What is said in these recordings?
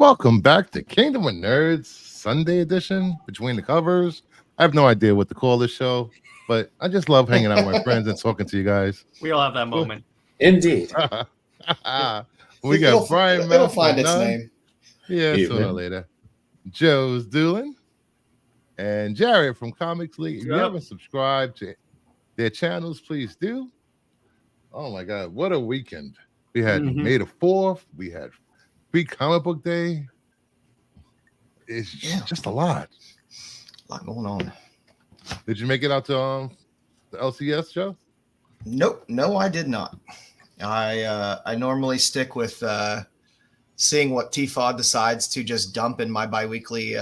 welcome back to Kingdom of Nerds Sunday edition, Between the Covers. I have no idea what to call this show, but I just love hanging out with my friends and talking to you guys. We all have that moment. Indeed. We got Brian. It'll find its name. Yeah, sooner or later. Joe's Doolin and Jared from Comics League. If you haven't subscribed to their channels, please do. Oh my God, what a weekend! We had May the 4th. We had Free Comic Book Day. It's just a lot. A lot going on. Did you make it out to the LCS show? Nope, no, I did not. I normally stick with seeing what TFOD decides to just dump in my biweekly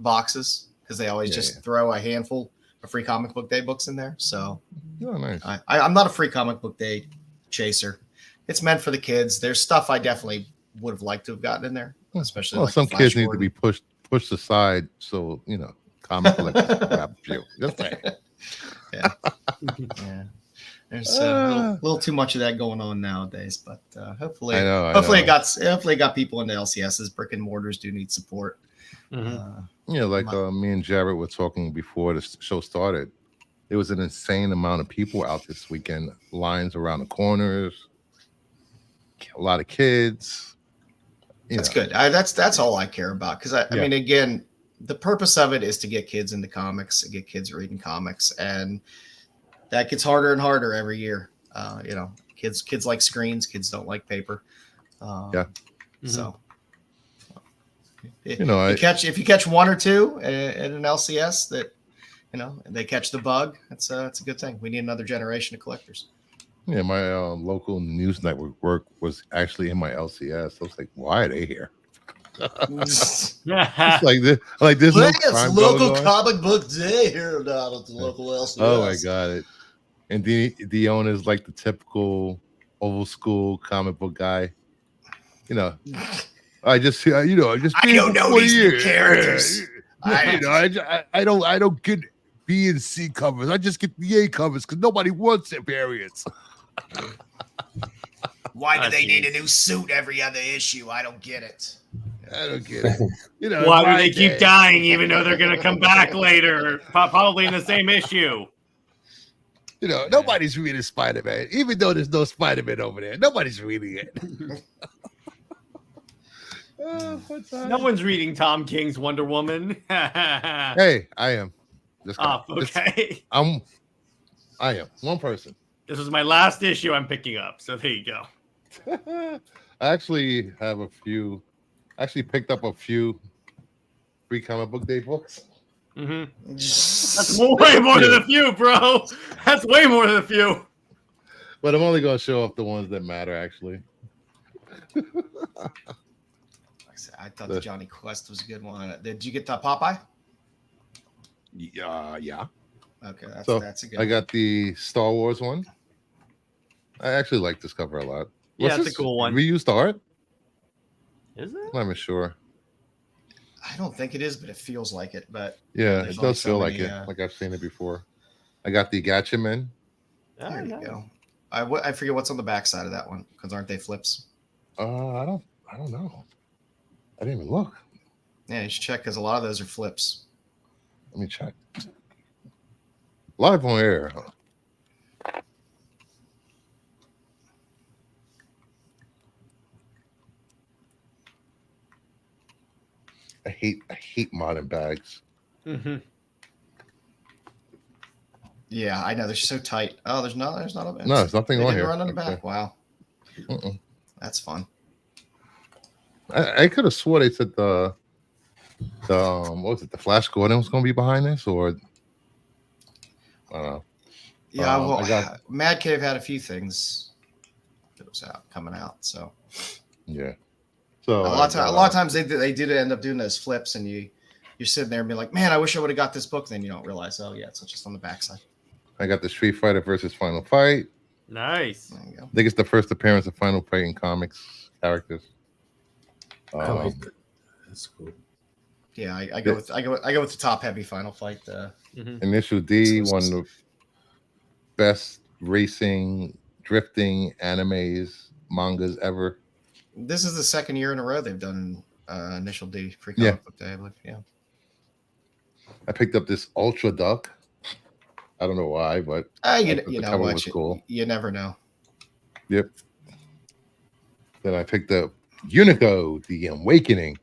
boxes, because they always throw a handful of Free Comic Book Day books in there. So nice. I'm not a Free Comic Book Day chaser. It's meant for the kids. There's stuff I definitely would have liked to have gotten in there, especially like some kids need to be pushed aside, so comic collectors grab a few. Just saying. Yeah. There's a little too much of that going on nowadays, but hopefully it got people into LCSs. Brick and mortars do need support. Me and Jared were talking before the show started. There was an insane amount of people out this weekend. Lines around the corners. A lot of kids. That's good. That's all I care about, because I mean, again, the purpose of it is to get kids into comics, to get kids reading comics, and that gets harder and harder every year. Kids like screens, kids don't like paper. So if you catch one or two at an LCS that they catch the bug, it's a good thing. We need another generation of collectors. Yeah, my local news network work was actually in my LCS. I was like, why are they here? It's like this. Local comic book day here at the local LCS. Oh my God! And the owner's like the typical old school comic book guy. I don't know these new characters. I don't get B and C covers. I just get the A covers because nobody wants their variants. Why do they need a new suit every other issue? I don't get it. Why do they keep dying even though they're going to come back later, probably in the same issue? Nobody's reading Spider-Man, even though there's no Spider-Man over there. Nobody's reading it. No one's reading Tom King's Wonder Woman. Hey, I am. Okay. I am one person. This was my last issue I'm picking up, so there you go. I actually have a few. Actually picked up a few Free Comic Book Day books. That's way more than a few, bro. That's way more than a few. But I'm only going to show off the ones that matter, actually. I thought the Johnny Quest was a good one. Did you get the Popeye? Yeah. Okay, that's a good one. I got the Star Wars one. I actually like this cover a lot. Yeah, it's a cool one. Reused art? Is it? I'm not even sure. I don't think it is, but it feels like it. But yeah, it does feel like it. Like I've seen it before. I got the Gotcha Men. There you go. I forget what's on the back side of that one, because aren't they flips? I don't know. I didn't even look. Yeah, you should check, because a lot of those are flips. Let me check. Live on air. I hate modern bags. Yeah, I know, they're so tight. Oh, there's not a no, there's nothing on here. Run on the back. Wow, that's fun. I could have swore they said the what was it? The Flash Gordon was going to be behind this, or I don't know. Yeah, Mad Cave had a few things that was coming out. So yeah. So a lot of times they did end up doing those flips, and you're sitting there and be like, man, I wish I would have got this book. Then you don't realize, oh yeah, it's just on the backside. I got the Street Fighter versus Final Fight. Nice. There you go. I think it's the first appearance of Final Fight in comics characters. That's cool. Yeah, I go with the top heavy Final Fight. Initial D, one of the best racing drifting animes mangas ever. This is the second year in a row they've done Initial D, free comic book day, I believe. Yeah. I picked up this Ultra Duck. I don't know why, but You the know cover what? was cool. You never know. Yep. Then I picked up Unico, The Awakening.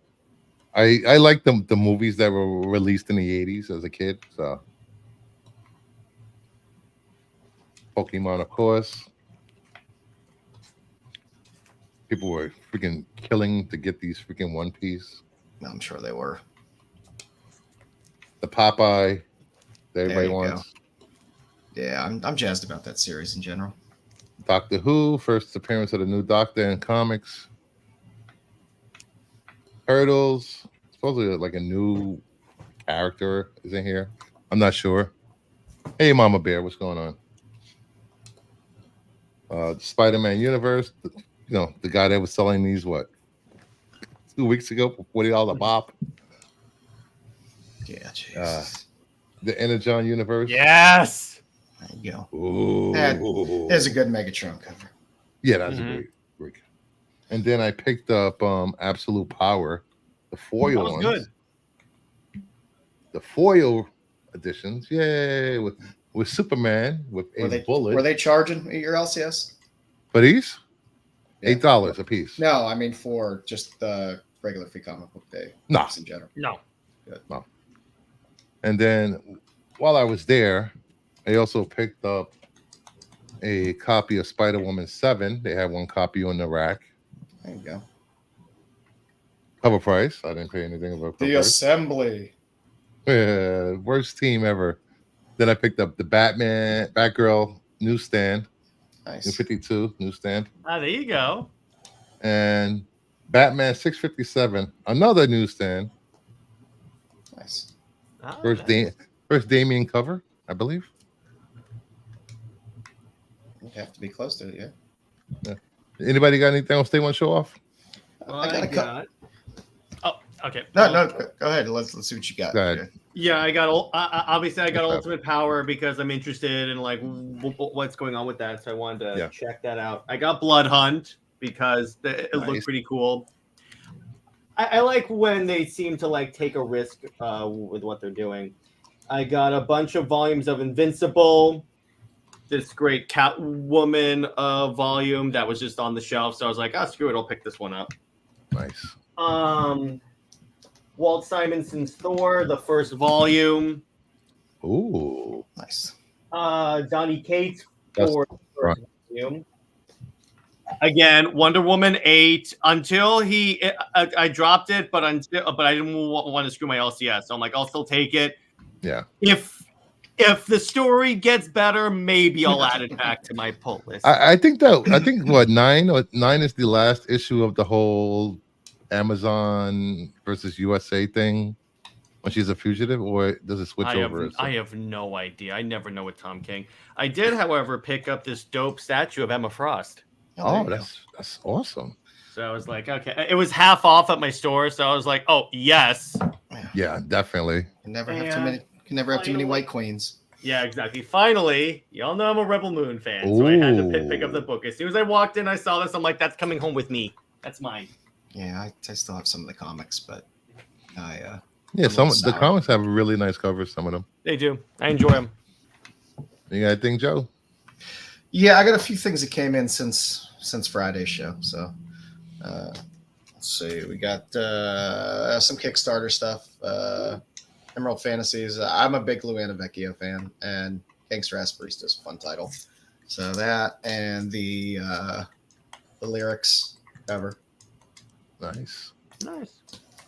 I like the movies that were released in the 80s as a kid. So Pokemon, of course. People were freaking killing to get these freaking One Piece. I'm sure they were. The Popeye that everybody There you wants. go. Yeah, I'm jazzed about that series in general. Doctor Who, first appearance of the new Doctor in comics. Turtles, supposedly like a new character is in here. I'm not sure. Hey, Mama Bear, what's going on? Spider-Man universe, the guy that was selling these 2 weeks ago for $40 a pop. Yeah, Jesus. The Energon universe. Yes. There you go. Ooh. There's a good Megatron cover. Yeah, that's a great. And then I picked up Absolute Power, the foil ones. Good. The foil editions, yay! With Superman with bullet. Were they charging at your LCS? For these? $8 a piece. No, I mean for just the regular free comic book day. No. In general. No. Good. No. And then while I was there, I also picked up a copy of Spider-Woman 7. They had one copy on the rack. There you go. Cover price. I didn't pay anything about cover The price. Assembly. Yeah, worst team ever. Then I picked up the Batgirl newsstand. Nice. New 52 newsstand. There you go. And Batman 657, another newsstand. Nice. First Damian cover, I believe. You have to be close to it, yeah. Anybody got anything else they want to show off? I got. Oh, okay. No, go ahead. Let's see what you got. Go ahead. Yeah, I got obviously I got Ultimate Power because I'm interested in like what's going on with that, so I wanted to check that out. I got Blood Hunt because it looked pretty cool. I like when they seem to like take a risk with what they're doing. I got a bunch of volumes of Invincible, this great Catwoman volume that was just on the shelf, so I was like, screw it, I'll pick this one up. Nice. Walt Simonson's Thor, the first volume. Ooh, nice. Donny Cates for the first volume. Again, Wonder Woman 8. Until I dropped it, but I didn't want to screw my LCS. So I'm like, I'll still take it. Yeah. If the story gets better, maybe I'll add it back to my pull list. I think what 9 is the last issue of the whole Amazon versus USA thing when she's a fugitive, or does it switch over? I have no idea. I never know with Tom King. I did, however, pick up this dope statue of Emma Frost. Oh, that's awesome. So I was like, okay. It was half off at my store, so I was like, oh yes. Yeah, definitely. Can never have too many white queens. Yeah, exactly. Finally, y'all know I'm a Rebel Moon fan, so I had to pick up the book. As soon as I walked in, I saw this. I'm like, that's coming home with me. That's mine. Yeah, I still have some of the comics, but some of the comics have really nice covers. Some of them they do. I enjoy them. You got anything, Joe? Yeah, I got a few things that came in since Friday's show. So let's see. We got some Kickstarter stuff. Emerald Fantasies. I'm a big Luana Vecchio fan, and Gangster Asperista is a fun title. So that and the lyrics cover. Nice.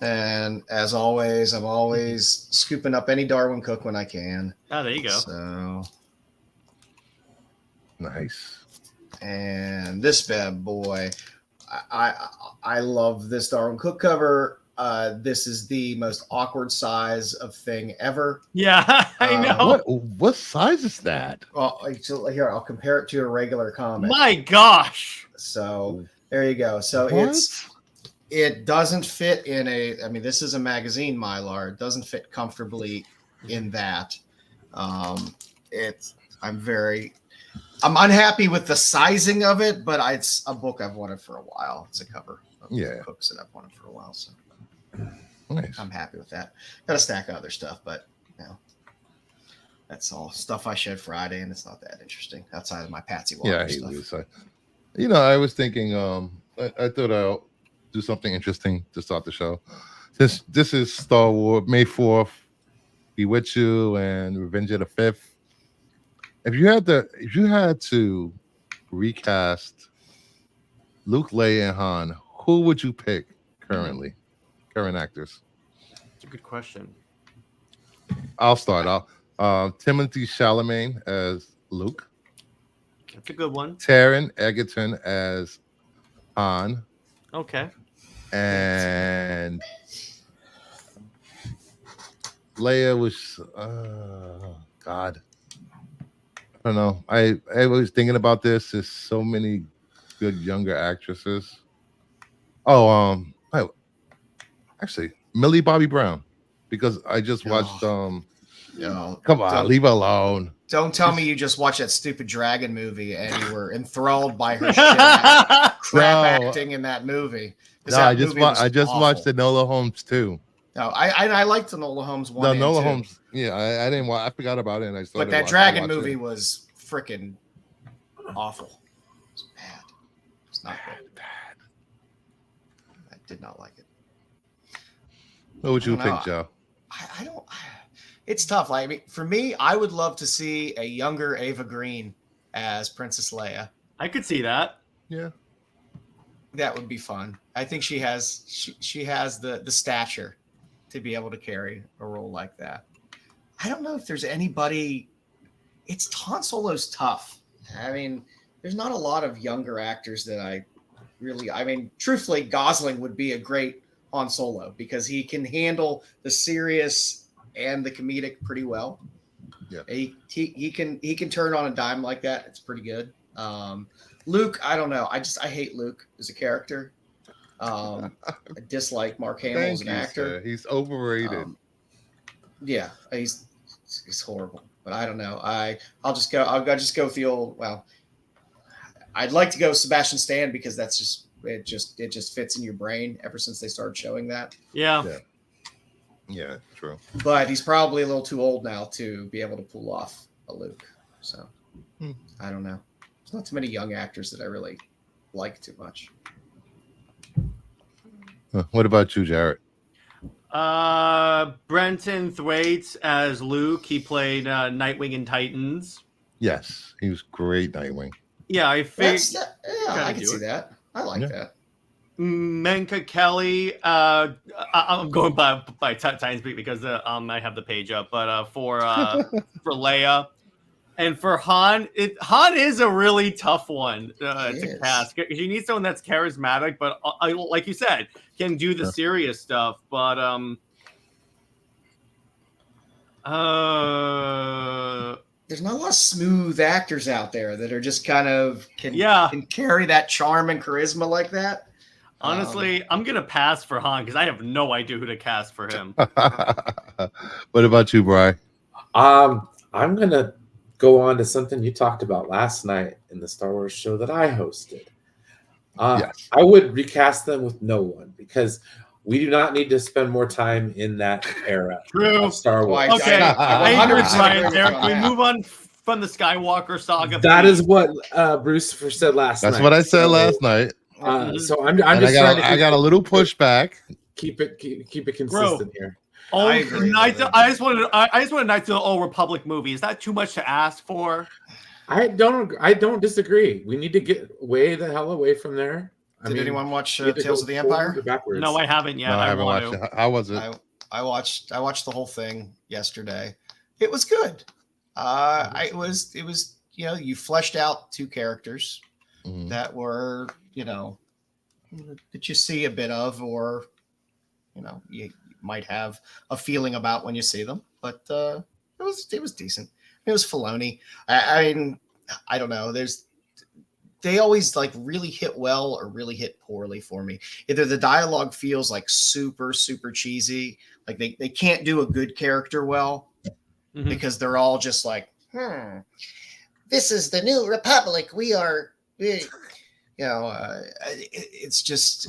And as always, I'm always scooping up any Darwin Cook when I can. Oh, there you go. So nice. And this bad boy, I love this Darwin Cook cover. This is the most awkward size of thing ever. Yeah, I know. What size is that? Well, here, I'll compare it to a regular comic. My gosh. So there you go. So it doesn't fit in this is a magazine Mylar. It doesn't fit comfortably in that. I'm unhappy with the sizing of it, but it's a book I've wanted for a while. It's a cover of books that I've wanted for a while. So Nice. I'm happy with that. Got a stack of other stuff, but that's all stuff I shed Friday, and it's not that interesting outside of my Patsy Walker stuff. I was thinking, I thought I'll do something interesting to start the show. Since this is Star Wars, May 4th, Be With You and Revenge of the 5th. If you had to recast Luke, Leia, and Han, who would you pick current actors? That's a good question. I'll start. Timothy Chalamet as Luke. That's a good one. Taron Egerton as Han. Okay. And Leia was God. I don't know. I was thinking about this. There's so many good younger actresses. Actually, Millie Bobby Brown, because I just watched come on, leave her alone. Don't tell me you just watched that stupid dragon movie and you were enthralled by her crap acting in that movie. No, I just watched Enola Holmes too. No, I liked Enola Holmes 1 and 2. Enola Holmes, yeah, I didn't watch. I forgot about it, and I started. But that dragon movie was freaking awful. It was bad. It was not good. Bad. I did not like it. What would you think, Joe? I don't. It's tough. Like, I mean, for me, I would love to see a younger Ava Green as Princess Leia. I could see that. Yeah, that would be fun. I think she has the stature to be able to carry a role like that. I don't know if there's anybody. Han Solo's tough. I mean, there's not a lot of younger actors that I mean, truthfully, Gosling would be a great Han Solo because he can handle the serious and the comedic pretty well. Yeah, he can turn on a dime like that. It's pretty good. Luke, I don't know. I hate Luke as a character. I dislike Mark Hamill as an actor. Sir. He's overrated. Yeah, he's horrible. But I don't know. I'll just go with the old. Well, I'd like to go Sebastian Stan because that's it just fits in your brain ever since they started showing that. Yeah, true. But he's probably a little too old now to be able to pull off a Luke. So I don't know. There's not too many young actors that I really like too much. What about you, Jarrett? Brenton Thwaites as Luke. He played Nightwing in Titans. Yes, he was great Nightwing. Yeah, I think. I can see that. I like that. Menka Kelly. I'm going by Titans because I have the page up, but for Leia. And for Han, Han is a really tough one to cast. You need someone that's charismatic, but like you said, can do the serious stuff. But there's not a lot of smooth actors out there that are just kind of can carry that charm and charisma like that. Honestly, I'm gonna pass for Han because I have no idea who to cast for him. What about you, Bri? I'm gonna go on to something you talked about last night in the Star Wars show that I hosted. Yes. I would recast them with no one because we do not need to spend more time in that era of Star Wars. Okay, 100%. Can we move on from the Skywalker saga? That is what Bruce said last night. That's what I said last night. So I'm just trying to. I got a little pushback. Keep it consistent here. I just wanted Knights of the Old Republic movie. Is that too much to ask for? I don't disagree. We need to get way the hell away from there. Did anyone watch Tales of the Empire? No, I haven't yet. No, I haven't watched it. How was it? I watched the whole thing yesterday. It was good. It was you fleshed out two characters that were that you see a bit of, or you might have a feeling about when you see them. But it was decent. It was Filoni. I mean, I don't know. They always like really hit well or really hit poorly for me. Either the dialogue feels like super, super cheesy, like they can't do a good character well because they're all just like, this is the new Republic. It's just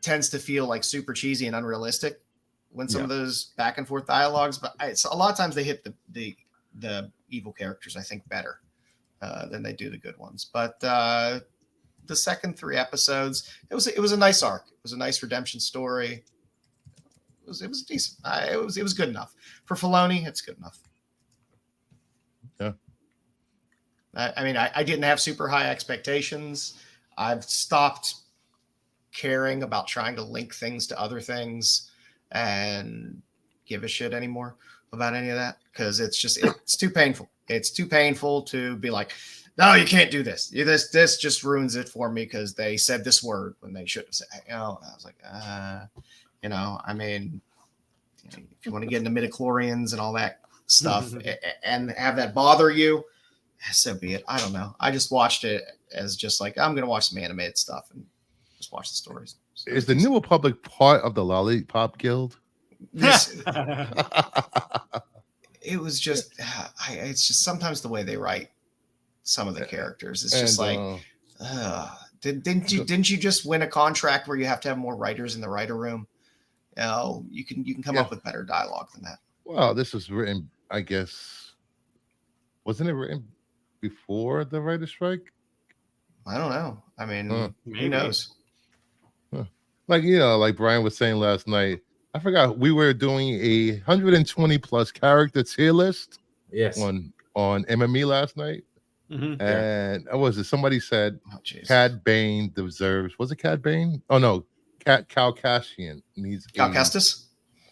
tends to feel like super cheesy and unrealistic when some of those back and forth dialogues, but a lot of times they hit the evil characters, I think, better than they do the good ones. But the second 3 episodes, it was a nice arc. It was a nice redemption story. It was decent. It was good enough for Filoni. It's good enough. Yeah. I mean, I didn't have super high expectations. I've stopped caring about trying to link things to other things and give a shit anymore about any of that, because it's too painful. It's too painful to be like, no, you can't do this. This just ruins it for me because they said this word when they should have said. I was like, I mean, if you want to get into midichlorians and all that stuff and have that bother you, so be it. I don't know. I just watched it as just like, I'm going to watch some animated stuff and just watch the stories. So is the New Republic part of the Lollipop Guild? It was just, it's just sometimes the way they write some of the characters. It's just didn't you just win a contract where you have to have more writers in the writer room? You can come up with better dialogue than that. Well, this was written, I guess, wasn't it written before the writer's strike? I don't know. I mean, who knows? Like, like Brian was saying last night, I forgot we were doing a 120 plus character tier list. Yes. On MME last night. And was it somebody said Cad Bane deserves, was it Cad Bane? Oh no, Cal Kestis needs Cal Kestis?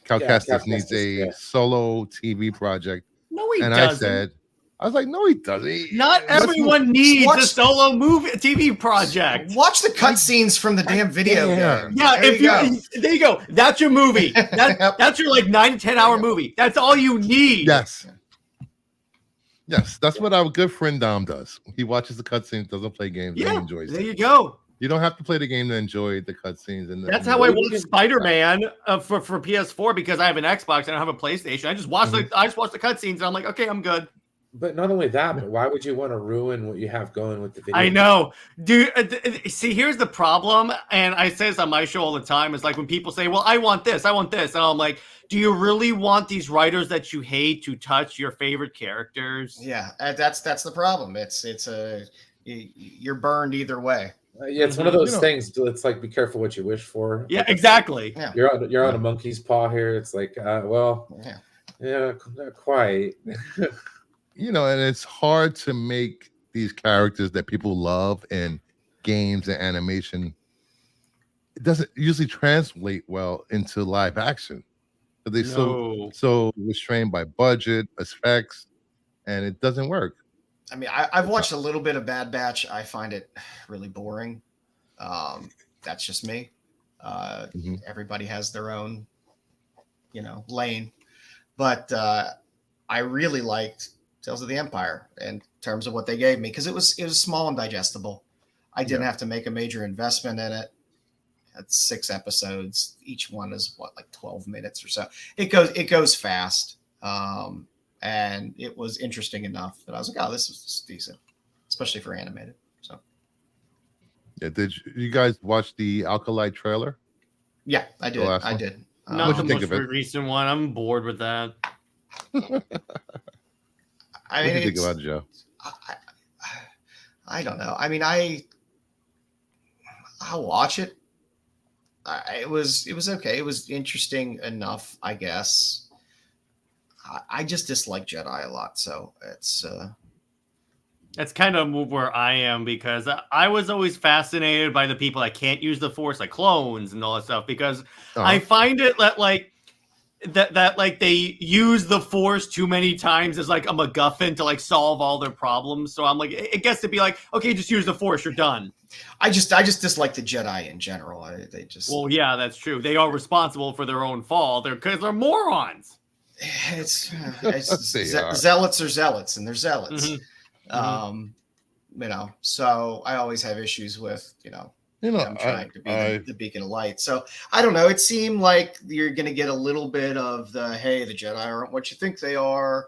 Cal Kestis needs a solo TV project. No, he doesn't. I was like, no, he doesn't. Not everyone needs a solo movie TV project. Watch the cutscenes from the damn video game. Yeah, there you go. That's your movie. That's your like 9 to 10 hour movie. That's all you need. Yes, that's what our good friend Dom does. He watches the cutscenes, doesn't play games, and enjoys there it. You go. You don't have to play the game to enjoy the cutscenes. And that's how I watch Spider-Man for PS4 because I have an Xbox and I don't have a PlayStation. I just watch the cutscenes and I'm like, okay, I'm good. But not only that, but why would you want to ruin what you have going with the video? I know, dude. See, here's the problem, and I say this on my show all the time. Is like when people say, "Well, I want this," and I'm like, "Do you really want these writers that you hate to touch your favorite characters?" Yeah, that's the problem. You're burned either way. It's one of those things. It's like, be careful what you wish for. Yeah, exactly. Yeah. You're on a monkey's paw here. It's like, not quite. And it's hard to make these characters that people love in games and animation. It doesn't usually translate well into live action. But they so restrained by budget, effects, and it doesn't work. I mean, I've watched a little bit of Bad Batch. I find it really boring. That's just me. Everybody has their own, lane. But I really liked Tales of the Empire in terms of what they gave me, because it was small and digestible. I didn't have to make a major investment in it. It's 6 episodes. Each one is like 12 minutes or so. It goes fast. And it was interesting enough that I was like, oh, this is decent, especially for animated. So yeah, did you guys watch the Alkalite trailer? Yeah, I did. I did. Not the most recent one. I'm bored with that. What do you think about it, Joe? I don't know. I mean, I'll watch it. It was okay. It was interesting enough, I guess. I just dislike Jedi a lot, so it's. That's kind of where I am, because I was always fascinated by the people that can't use the Force, like clones and all that stuff, because I find it that they use the Force too mmany times as like a MacGuffin to like solve all their problems. So I'm like, it gets to be like, okay, just use the Force, you're done. I just dislike the Jedi in general. They just. Well, yeah, that's true. They are responsible for their own fall. Because they're morons. It's zealots are zealots, and they're zealots. So I always have issues with them trying to be the beacon of light. So I don't know. It seemed like you're going to get a little bit of the Jedi aren't what you think they are,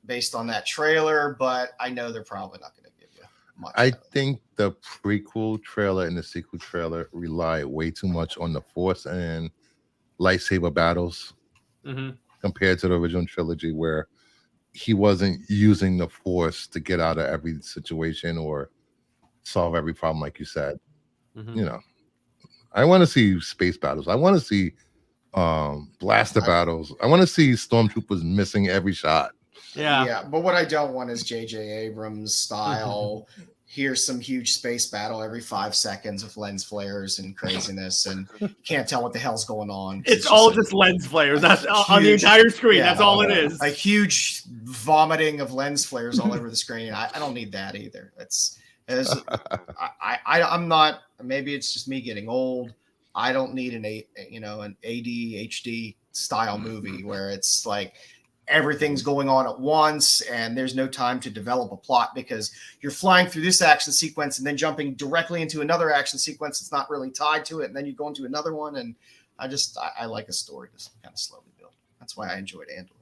based on that trailer. But I know they're probably not going to give you much. I think the prequel trailer and the sequel trailer rely way too much on the Force and lightsaber battles compared to the original trilogy, where he wasn't using the Force to get out of every situation or solve every problem, like you said. You know, I want to see space battles. I want to see blaster battles. I want to see stormtroopers missing every shot. Yeah, but what I don't want is J.J. Abrams style. Here's some huge space battle every 5 seconds with lens flares and craziness, and you can't tell what the hell's going on. It's all just lens flares. That's on the entire screen. That's all it is. A huge vomiting of lens flares all over the screen. I don't need that either. I'm not. Maybe it's just me getting old. I don't need an ADHD style movie where it's like everything's going on at once and there's no time to develop a plot because you're flying through this action sequence and then jumping directly into another action sequence that's not really tied to it, and then you go into another one. And I like a story to kind of slowly build. That's why I enjoyed Andor.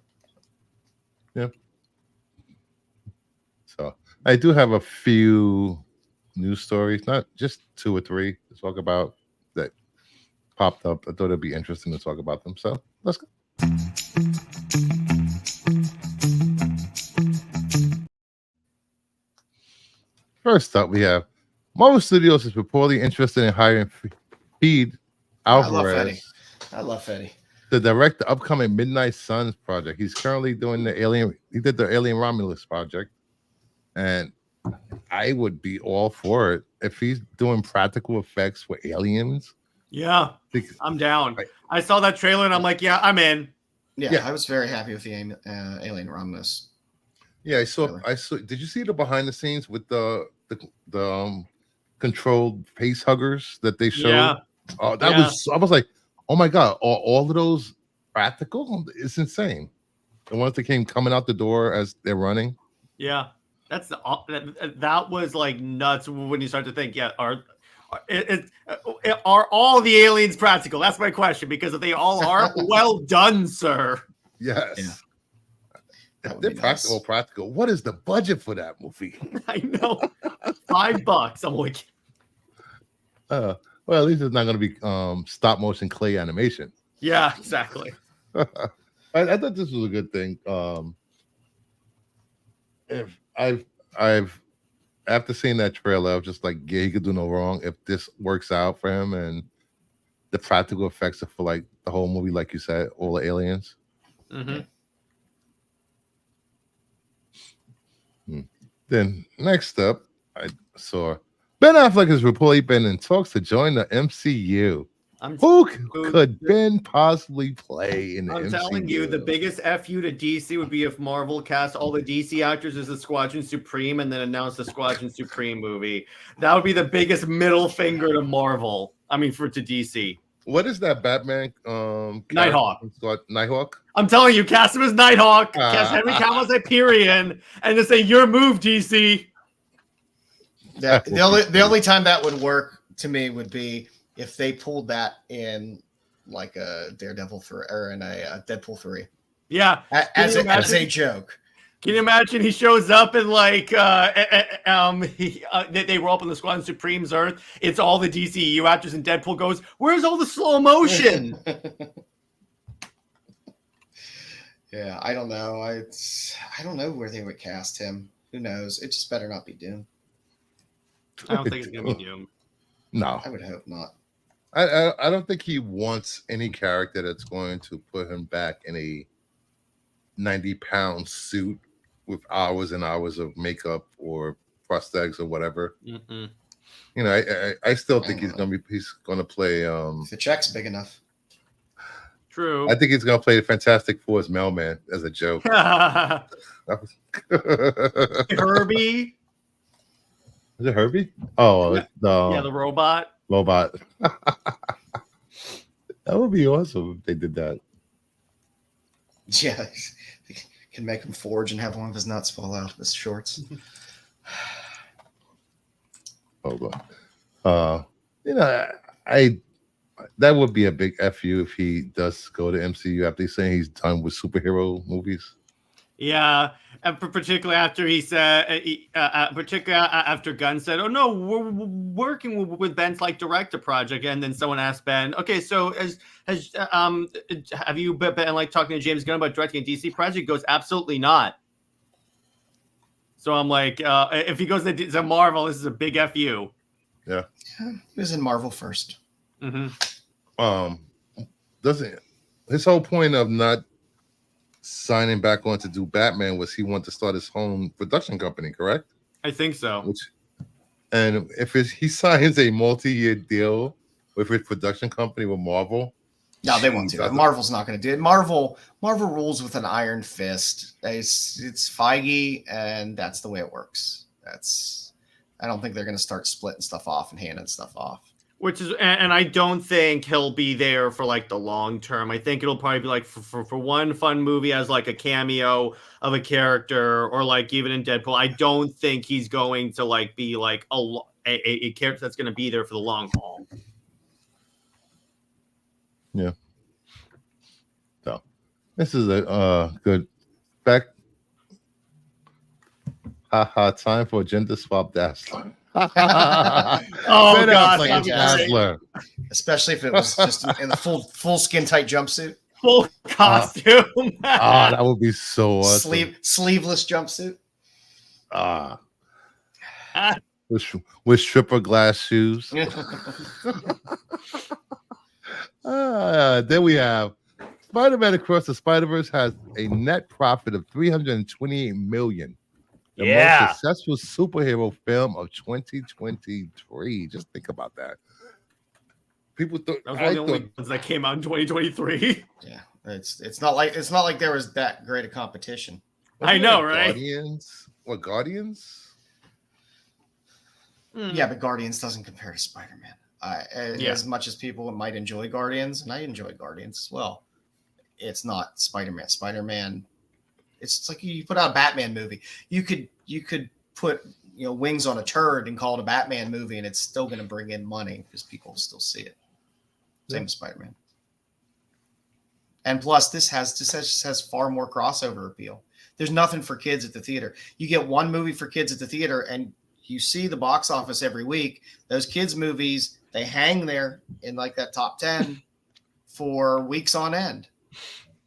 Yeah. So I do have a few news stories, not just 2 or 3 to talk about that popped up. I thought it'd be interesting to talk about them. So let's go. First up, we have Marvel Studios is reportedly interested in hiring Feed Alvarez. I love Fetty. To direct the upcoming Midnight Suns project. He's currently doing he did the Alien Romulus project. And I would be all for it if he's doing practical effects for aliens. Yeah, I'm down. I saw that trailer and I'm like, yeah, I'm in. Yeah, I was very happy with the Alien Romulus. Yeah, I saw. Did you see the behind the scenes with the controlled face huggers that they showed? Yeah. Oh, that was. I was like, oh my god, all of those practical? It's insane. The ones that came coming out the door as they're running. Yeah, that was like nuts when you start to think. Yeah, are all the aliens practical? That's my question, because if they all are, well done, sir. Yes. Yeah. They're practical. What is the budget for that movie? I know. $5. I'm like, well, at least it's not going to be stop motion clay animation. Yeah, exactly. I thought this was a good thing. If I've after seeing that trailer, I was just like, yeah, he could do no wrong if this works out for him, and the practical effects are for like the whole movie, like you said, all the aliens. Then next up, I saw Ben Affleck has reportedly been in talks to join the MCU. Who could Ben possibly play in the MCU? I'm telling you, the biggest FU to DC would be if Marvel cast all the DC actors as the Squadron Supreme and then announced the Squadron Supreme movie. That would be the biggest middle finger to Marvel. I mean, to DC. What is that Batman? Nighthawk. Nighthawk? I'm telling you, cast him as Nighthawk, cast Henry Cavill as Hyperion, and just say, your move, DC. The only time that would work to me would be if they pulled that in like a Daredevil or in a Deadpool 3. Yeah. As a joke. Can you imagine he shows up and like they roll up on the Squadron Supreme's Earth. It's all the DCU actors, and Deadpool goes, "Where's all the slow motion?" Yeah, I don't know. I don't know where they would cast him. Who knows? It just better not be Doom. I don't think it's gonna be Doom. No, I would hope not. I don't think he wants any character that's going to put him back in a 90-pound suit with hours and hours of makeup or prosthetics or whatever. You know, I still think he's gonna play. If the check's big enough. True. I think he's gonna play the Fantastic Four's mailman as a joke. Herbie. Is it Herbie? Oh, yeah, the robot. Robot. That would be awesome if they did that. Yeah, can make him forge and have one of his nuts fall out of his shorts. Hold on. You know, that would be a big FU if he does go to MCU after he's saying he's done with superhero movies. Yeah, and particularly after he said, particularly after Gunn said, "Oh no, we're working with Ben's like director project," and then someone asked Ben, "Okay, so have you been like talking to James Gunn about directing a DC project?" He goes, "Absolutely not." So I'm like, if he goes to Marvel, this is a big FU. Yeah, he was in Marvel first. Doesn't his whole point of not signing back on to do Batman was he wanted to start his own production company, correct? I think so. And if he signs a multi-year deal with his production company with Marvel, no, they won't do it. Marvel's not going to do it. Marvel rules with an iron fist. It's Feige, and that's the way it works. I don't think they're going to start splitting stuff off and handing stuff off. Which is, and I don't think he'll be there for like the long term. I think it'll probably be like for one fun movie as like a cameo of a character, or like even in Deadpool. I don't think he's going to like be like a character that's going to be there for the long haul. Yeah. So this is a good back. Time for gender swap Dazzler. Oh God! Like Dazzler. Especially if it was just in the full skin tight jumpsuit, full costume. That would be so awesome. Sleeveless jumpsuit. With stripper glass shoes. Then we have Spider-Man Across the Spider-Verse has a net profit of $328 million. The most successful superhero film of 2023. Just think about that. People thought that was one of the only ones that came out in 2023. Yeah, it's not like there was that great a competition. I know, right? Guardians? Yeah, but Guardians doesn't compare to Spider-Man. As much as people might enjoy Guardians, and I enjoy Guardians as well, it's not Spider-Man. Spider-Man. It's like you put out a Batman movie. You could put wings on a turd and call it a Batman movie, and it's still going to bring in money because people still see it. Same as Spider-Man. And plus, this has far more crossover appeal. There's nothing for kids at the theater. You get one movie for kids at the theater, and you see the box office every week. Those kids' movies, they hang there in like that top 10 for weeks on end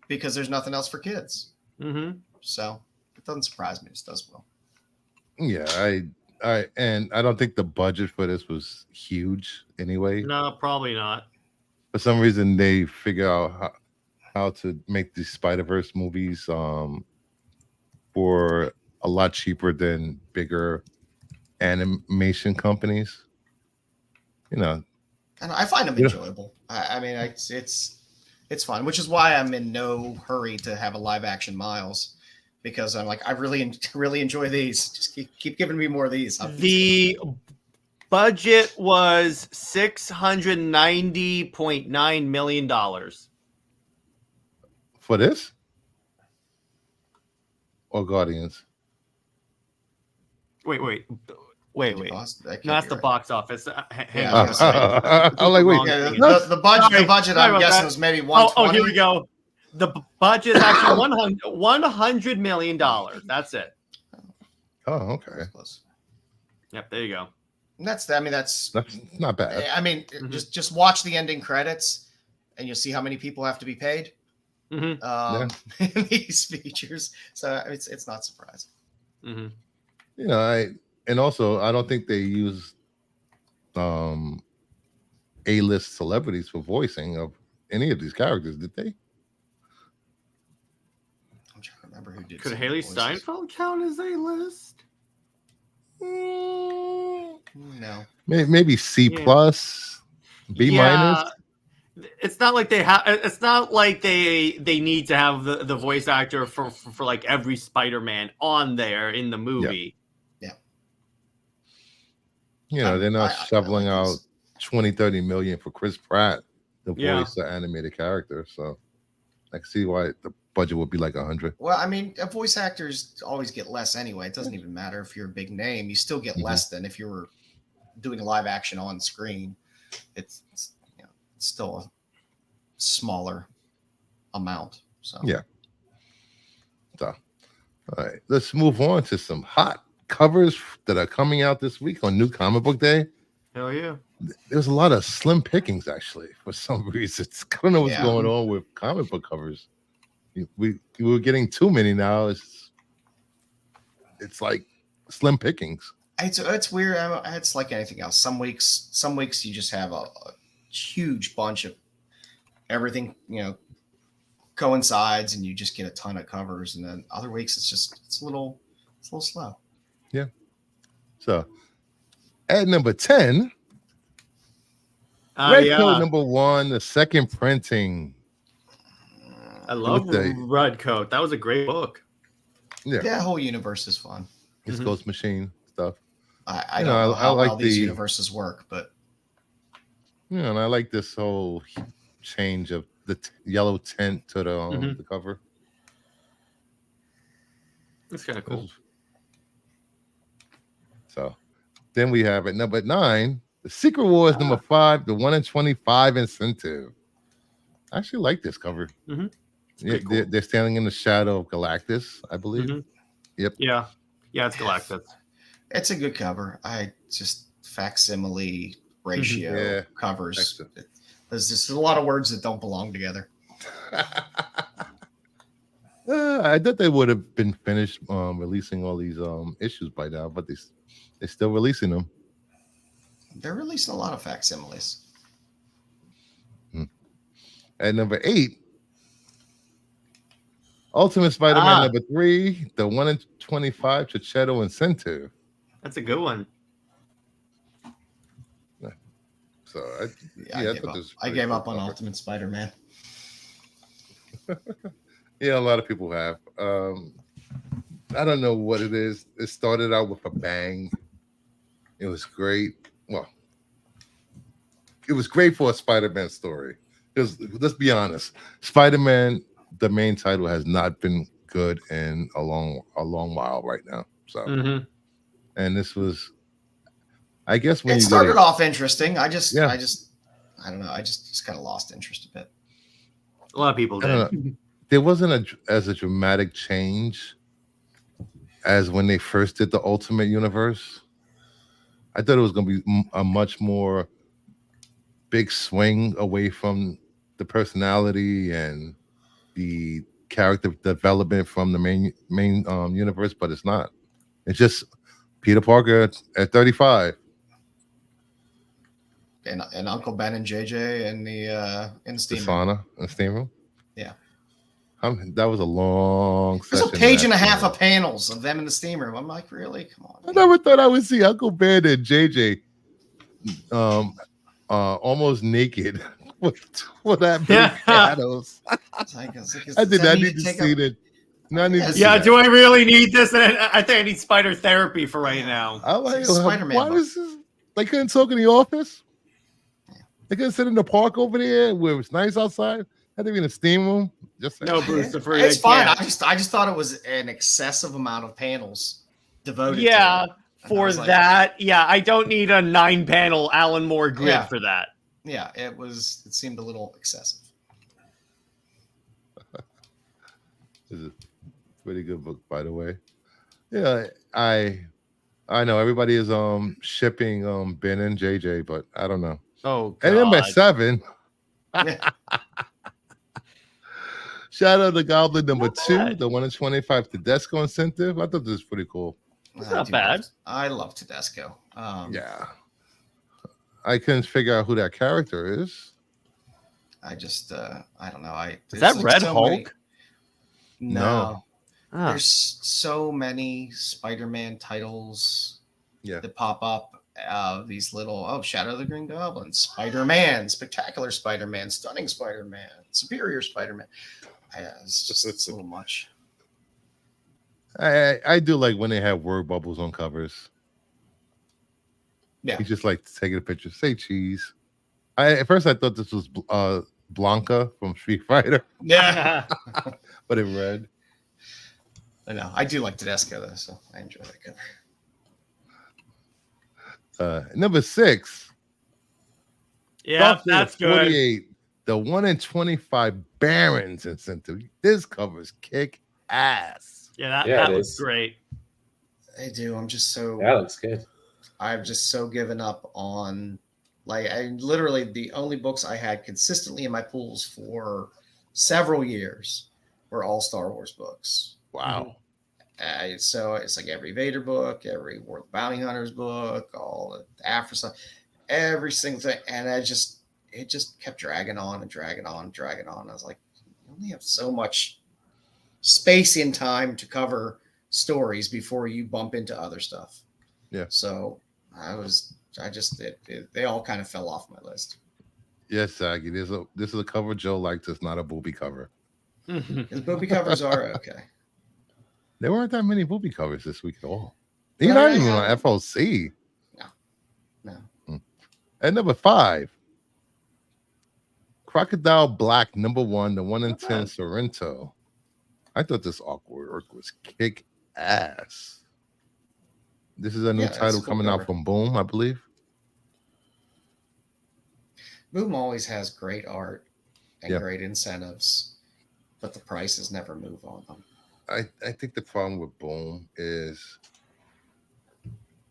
because there's nothing else for kids. So it doesn't surprise me. It does well. Yeah, I don't think the budget for this was huge anyway. No, probably not. For some reason, they figure out how to make these Spider-Verse movies for a lot cheaper than bigger animation companies. And I find them enjoyable. I mean, it's fun, which is why I'm in no hurry to have a live action Miles, because I'm like, I really enjoy these. Just keep giving me more of these. The budget was $690.9 million for this, or Guardians. Wait. No, that's the box office. I'm like, wait. The budget. I'm guessing was maybe 120. Oh, here we go. The budget is actually $100 million. That's it. Oh, okay. Yep, there you go. That's not bad. I mean, just watch the ending credits, and you'll see how many people have to be paid in these features. So it's not surprising. And also, I don't think they use A-list celebrities for voicing of any of these characters, did they? I'm trying to remember who did. Could Haley Steinfeld count as A-list? No. Maybe C plus, B minus. It's not like they have. It's not like they need to have the voice actor for like every Spider-Man on there in the movie. They're not shoveling out 20-30 million for Chris Pratt to voice the animated character. So I can see why the budget would be like 100. Well, I mean, voice actors always get less anyway. It doesn't even matter if you're a big name; you still get less than if you were doing live action on screen. It's still a smaller amount. So All right, let's move on to some hot covers that are coming out this week on New Comic Book Day. Hell yeah. There's a lot of slim pickings, actually, for some reason. I don't know what's going on with comic book covers. We're getting too many now. It's like slim pickings. It's weird. It's like anything else. Some weeks you just have a huge bunch of everything, coincides, and you just get a ton of covers. And then other weeks it's a little slow. Yeah. So at number 10, Red Coat number 1, the second printing. I love Red Coat. That was a great book. Yeah, that whole universe is fun. It's Ghost Machine stuff. I don't know how like these universes work, but and I like this whole change of the yellow tint to the cover. That's kind of cool. So then we have at number 9, the Secret Wars number 5, the 1 in 25 incentive. I actually like this cover. Cool. They're standing in the shadow of Galactus, I believe. Yep. Yeah, it's Galactus. It's a good cover. I just facsimile ratio covers. Excellent. There's just a lot of words that don't belong together. I thought they would have been finished releasing all these issues by now, but they're still releasing them. They're releasing a lot of facsimiles. At number 8, Ultimate Spider-Man number 3, the 1 in 25 Chichetto incentive. That's a good one. So I gave up on Ultimate Spider-Man. Yeah, a lot of people have. I don't know what it is. It started out with a bang. It was great. Well, it was great for a Spider-Man story. Because let's be honest, Spider-Man, the main title, has not been good in a long while right now. So, and this was, I guess, when it started off interesting. I don't know. I just kind of lost interest a bit. A lot of people did. There wasn't as a dramatic change as when they first did the Ultimate Universe. I thought it was going to be a much more big swing away from the personality and the character development from the main universe, but it's not. It's just Peter Parker at 35. And Uncle Ben and JJ in the steam sauna in the steam room. Yeah. That was a long session. There's a page and a half of panels of them in the steam room. I'm like, really? Come on. I never thought I would see Uncle Ben and JJ almost naked with that big panels. I did not need to see that. Do I really need this? I think I need spider therapy for right now. I like Spider-Man. Why is this? They couldn't talk in the office. They couldn't sit in the park over there where it's nice outside. Had to be in a steam room. No, Bruce. It's fine. I just thought it was an excessive amount of panels devoted. Yeah, to it. For that. I don't need a 9-panel Alan Moore grid for that. Yeah, it seemed a little excessive. This is a pretty good book, by the way. Yeah, I know everybody is shipping Ben and JJ, but I don't know. Oh, God. And then at 7. Shout out to Goblin number 2, the 1 in 25 Tedesco incentive. I thought this was pretty cool. It's not bad. I love Tedesco. Yeah. I couldn't figure out who that character is. I just, I don't know. Is that Red Hulk? No. There's so many Spider-Man titles that pop up. These little, Shadow of the Green Goblin, Spider-Man, Spectacular Spider-Man, Stunning Spider-Man, Superior Spider-Man. It's a little much. I do like when they have word bubbles on covers. Yeah. You just like taking a picture. Say cheese. At first I thought this was Blanca from Street Fighter. Yeah. But in red. I know. I do like Tedesco though, so I enjoy that cover. Number 6. Yeah, that's 48, good. The 1 in 25 Barons incentive. This cover's kick ass. Yeah, that looks great. They do. I'm just so. That looks good. I've just so given up on, like, I literally the only books I had consistently in my pools for several years were all Star Wars books. Wow. So it's like every Vader book, every World of Bounty Hunters book, all the Afro stuff, every single thing, and it just kept dragging on and dragging on and dragging on. I was like, you only have so much space in time to cover stories before you bump into other stuff. Yeah. So they all kind of fell off my list. Yes, Saggy. This is a cover Joe liked. It's not a booby cover. The booby covers are okay. There weren't that many booby covers this week at all. You're not even on FOC. No. At number 5, Crocodile Black, number 1, the 1 in 10 Sorrento. I thought this artwork was kick ass. This is a new title coming out from Boom, I believe. Boom always has great art and great incentives, but the prices never move on them. I think the problem with Boom is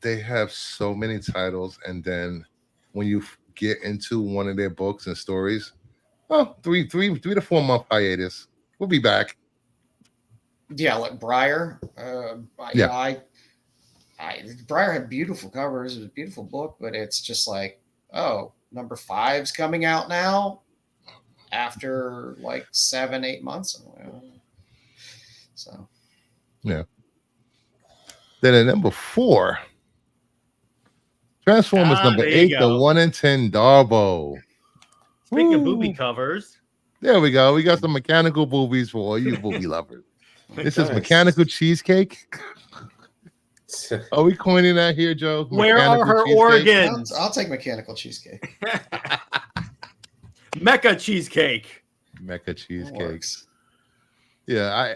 they have so many titles, and then when you get into one of their books and stories, 3 to 4 month hiatus. We'll be back. Yeah, like Briar. Briar had beautiful covers. It was a beautiful book, but it's just like, number 5's coming out now after like 7-8 months. So, yeah. Then at number 4, Transformers number 8, the 1 in 10 Darbo. Speaking of booby covers, there we go. We got some mechanical boobies for all you booby lovers. This is Mechanical Cheesecake. Are we coining that here, Joe? Where are her organs? I'll take Mechanical Cheesecake. Mecha Cheesecake. Mecha Cheesecake. Yeah,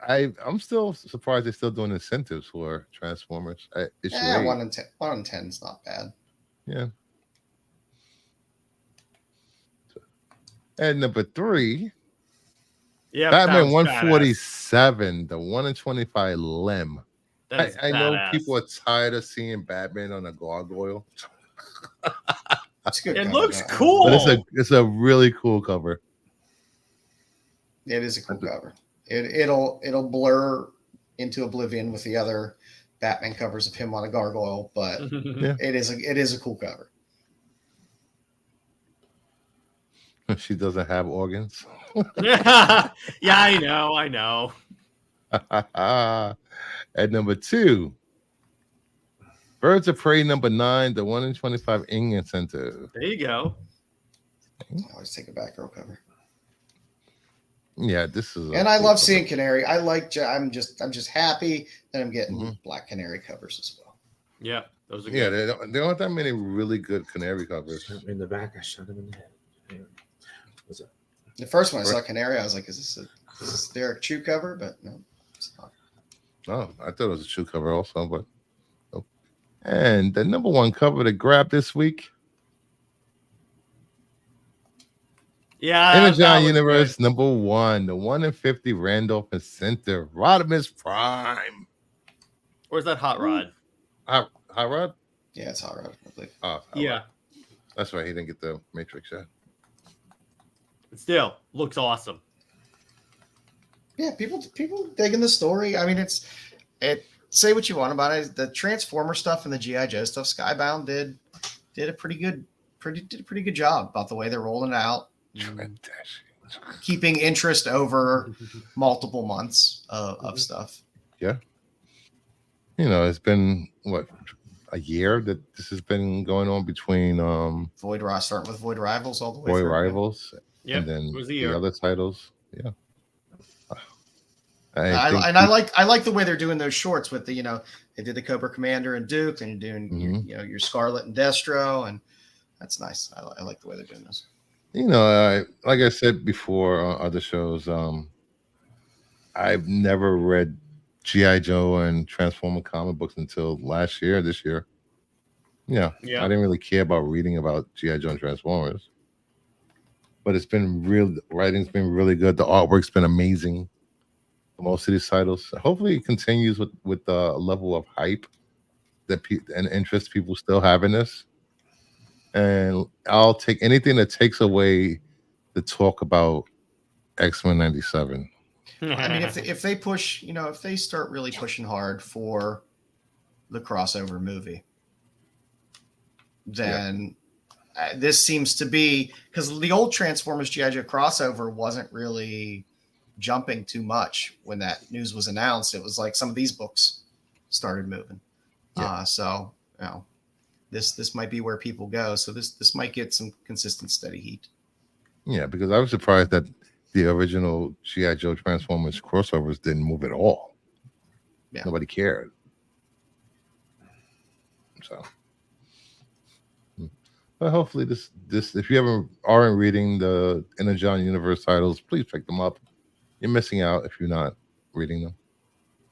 I'm still surprised they're still doing incentives for Transformers. 1 in 10 is not bad. Yeah. And number 3, Batman 147, the 1 in 25 Lem. I know people are tired of seeing Batman on a gargoyle. It looks cool. But it's a really cool cover. It is a cool cover. It'll blur into oblivion with the other Batman covers of him on a gargoyle, but it is a cool cover. She doesn't have organs. Yeah, I know. At number 2, Birds of Prey number 9, the 1 in 25 Ing incentive. There you go. I always take a Batgirl cover. Yeah, this is. And I love seeing Canary. I'm just happy that I'm getting Black Canary covers as well. Yeah, those are good. Yeah, there aren't that many really good Canary covers. In the back, I shot him in the head. What's that? The first one I saw Canary, I was like, is this Derek Chew cover? But no, it's not. Oh, I thought it was a Chew cover also, but nope. And the number 1 cover to grab this week. Yeah. Energon Universe number 1, the 1 in 50 Randolph and Center, Rodimus Prime. Where's that Hot Rod? Hot Rod? Yeah, it's Hot Rod, I believe. Oh, yeah. Rod. That's right. He didn't get the Matrix yet. Still looks awesome. Yeah, people digging the story. I mean, say what you want about it. The Transformer stuff and the G.I. Joe stuff, Skybound did a pretty good job about the way they're rolling it out. Keeping interest over multiple months of stuff. Yeah. It's been a year that this has been going on between starting with Void Rivals all the way Void through. Rivals. Yeah. And then the other titles. Yeah. I like the way they're doing those shorts with the, they did the Cobra Commander and Duke, and you're doing your Scarlet and Destro, and that's nice. I like the way they're doing this. Like I said before on other shows, I've never read G.I. Joe and Transformer comic books until this year. Yeah. I didn't really care about reading about G.I. Joe and Transformers. But writing's been really good. The artwork's been amazing. most of these titles. Hopefully, it continues with the level of hype that and interest people still have in this. And I'll take anything that takes away the talk about X-Men '97. I mean, if they push, if they start really pushing hard for the crossover movie, then this seems to be, because the old Transformers G.I. Joe crossover wasn't really jumping too much when that news was announced. It was like some of these books started moving. So this might be where people go. So this might get some consistent, steady heat. Yeah, because I was surprised that the original G.I. Joe Transformers crossovers didn't move at all. Yeah. Nobody cared. So, but hopefully this if you aren't reading the Energon Universe titles, please pick them up. You're missing out if you're not reading them.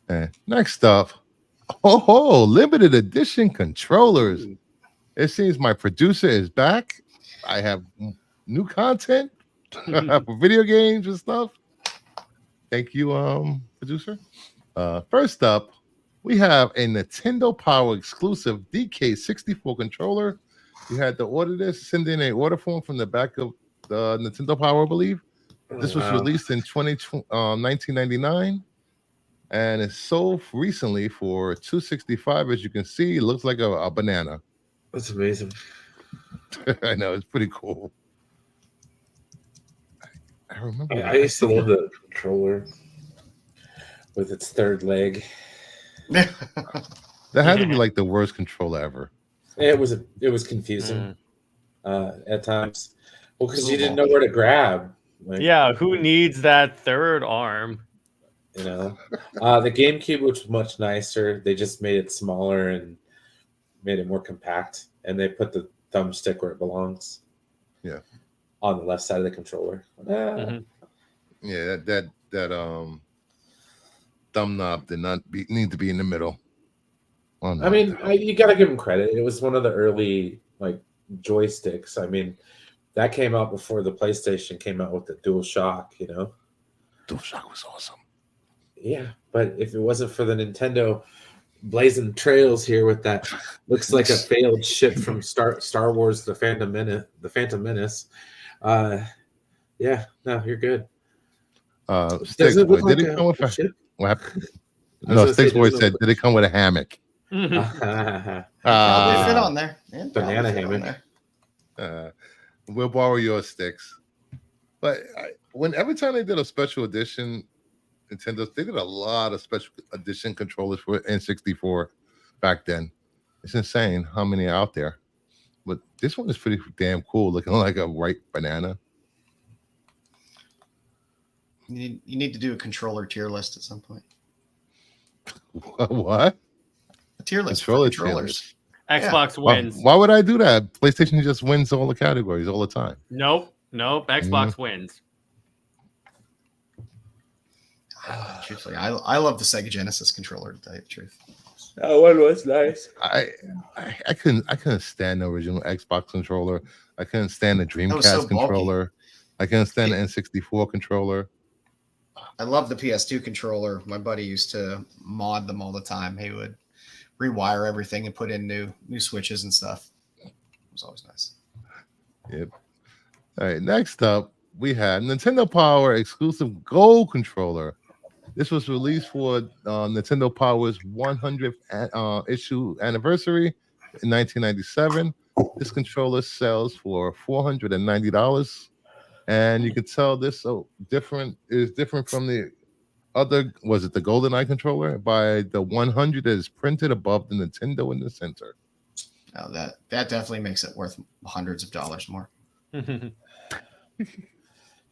And next up, limited edition controllers. It seems my producer is back. I have new content for video games and stuff. Thank you, producer. First up, we have a Nintendo Power exclusive DK64 controller. You had to order this, send in an order form from the back of the Nintendo Power, I believe. This was released in 1999, and it's sold recently for $265. As you can see, it looks like a banana. That's amazing. I know, it's pretty cool. I remember. I used to love the controller with its third leg. That had to be like the worst controller ever. It was confusing at times. Well, because you didn't know where to grab. Like, who needs that third arm? The GameCube, which was much nicer, they just made it smaller and made it more compact, and they put the thumbstick where it belongs. Yeah, on the left side of the controller. Yeah, that thumb knob did not need to be in the middle. I mean, you got to give them credit. It was one of the early joysticks. I mean, that came out before the PlayStation came out with the DualShock. DualShock was awesome. Yeah, but if it wasn't for the Nintendo blazing trails here with that, looks like a failed ship from Star Wars: The Phantom Menace. You're good. Sticks Boy, did it come with a ship? What happened? No, Sticks Boy said, did it come with a hammock? They fit on there. Banana hammock. We'll borrow your Sticks. But every time they did a special edition, Nintendo, they did a lot of special edition controllers for N64 back then. It's insane how many are out there. But this one is pretty damn cool, looking like a ripe banana. You need to do a controller tier list at some point. What? A tier list for controllers. Xbox wins. Why would I do that? PlayStation just wins all the categories all the time. Nope. Xbox wins. Truthfully, I love the Sega Genesis controller, to tell you the truth. That one was nice. I couldn't stand the original Xbox controller. I couldn't stand the Dreamcast controller. I couldn't stand the N64 controller. I love the PS2 controller. My buddy used to mod them all the time. He would rewire everything and put in new switches and stuff. It was always nice. Yep. All right, next up, we had Nintendo Power exclusive Gold controller. This was released for Nintendo Power's 100th issue anniversary in 1997. This controller sells for $490. And you can tell this is different from the other, was it the GoldenEye controller? By the 100 that is printed above the Nintendo in the center. Oh, that definitely makes it worth hundreds of dollars more.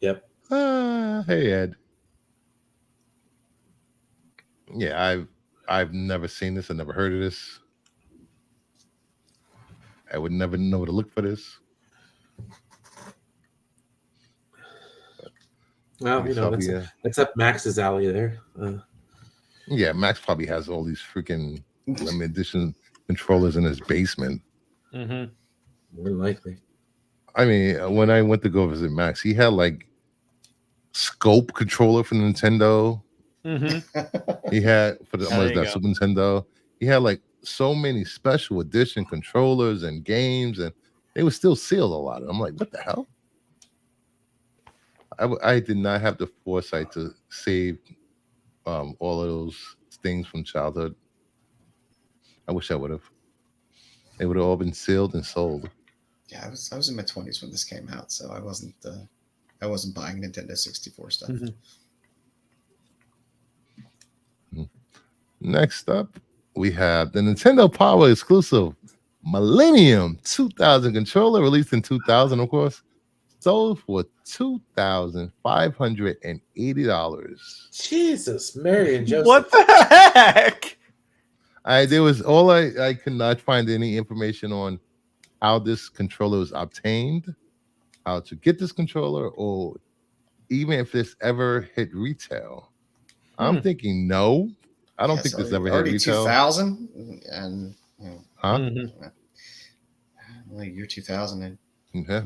Yep. Hey, Ed. Yeah, I've never seen this. I never heard of this. I would never know to look for this. Well, it's up Max's alley there. Yeah, Max probably has all these freaking limited edition controllers in his basement. More likely. I mean, when I went to go visit Max, he had like Scope controller from Nintendo. He had for the There you go. Super Nintendo. He had like so many special edition controllers and games, and they were still sealed. A lot of them. I'm like, what the hell? I did not have the foresight to save all of those things from childhood. I wish I would have. They would have all been sealed and sold. Yeah, I was in my 20s when this came out, so I wasn't buying Nintendo 64 stuff. Next up, we have the Nintendo Power exclusive Millennium 2000 controller, released in 2000, of course, sold for $2,580. Jesus, Mary and Joseph. What the heck? I could not find any information on how this controller was obtained, how to get this controller, or even if this ever hit retail. I'm thinking no. I don't think this ever hit retail. 2000 and like year 2000. Yeah.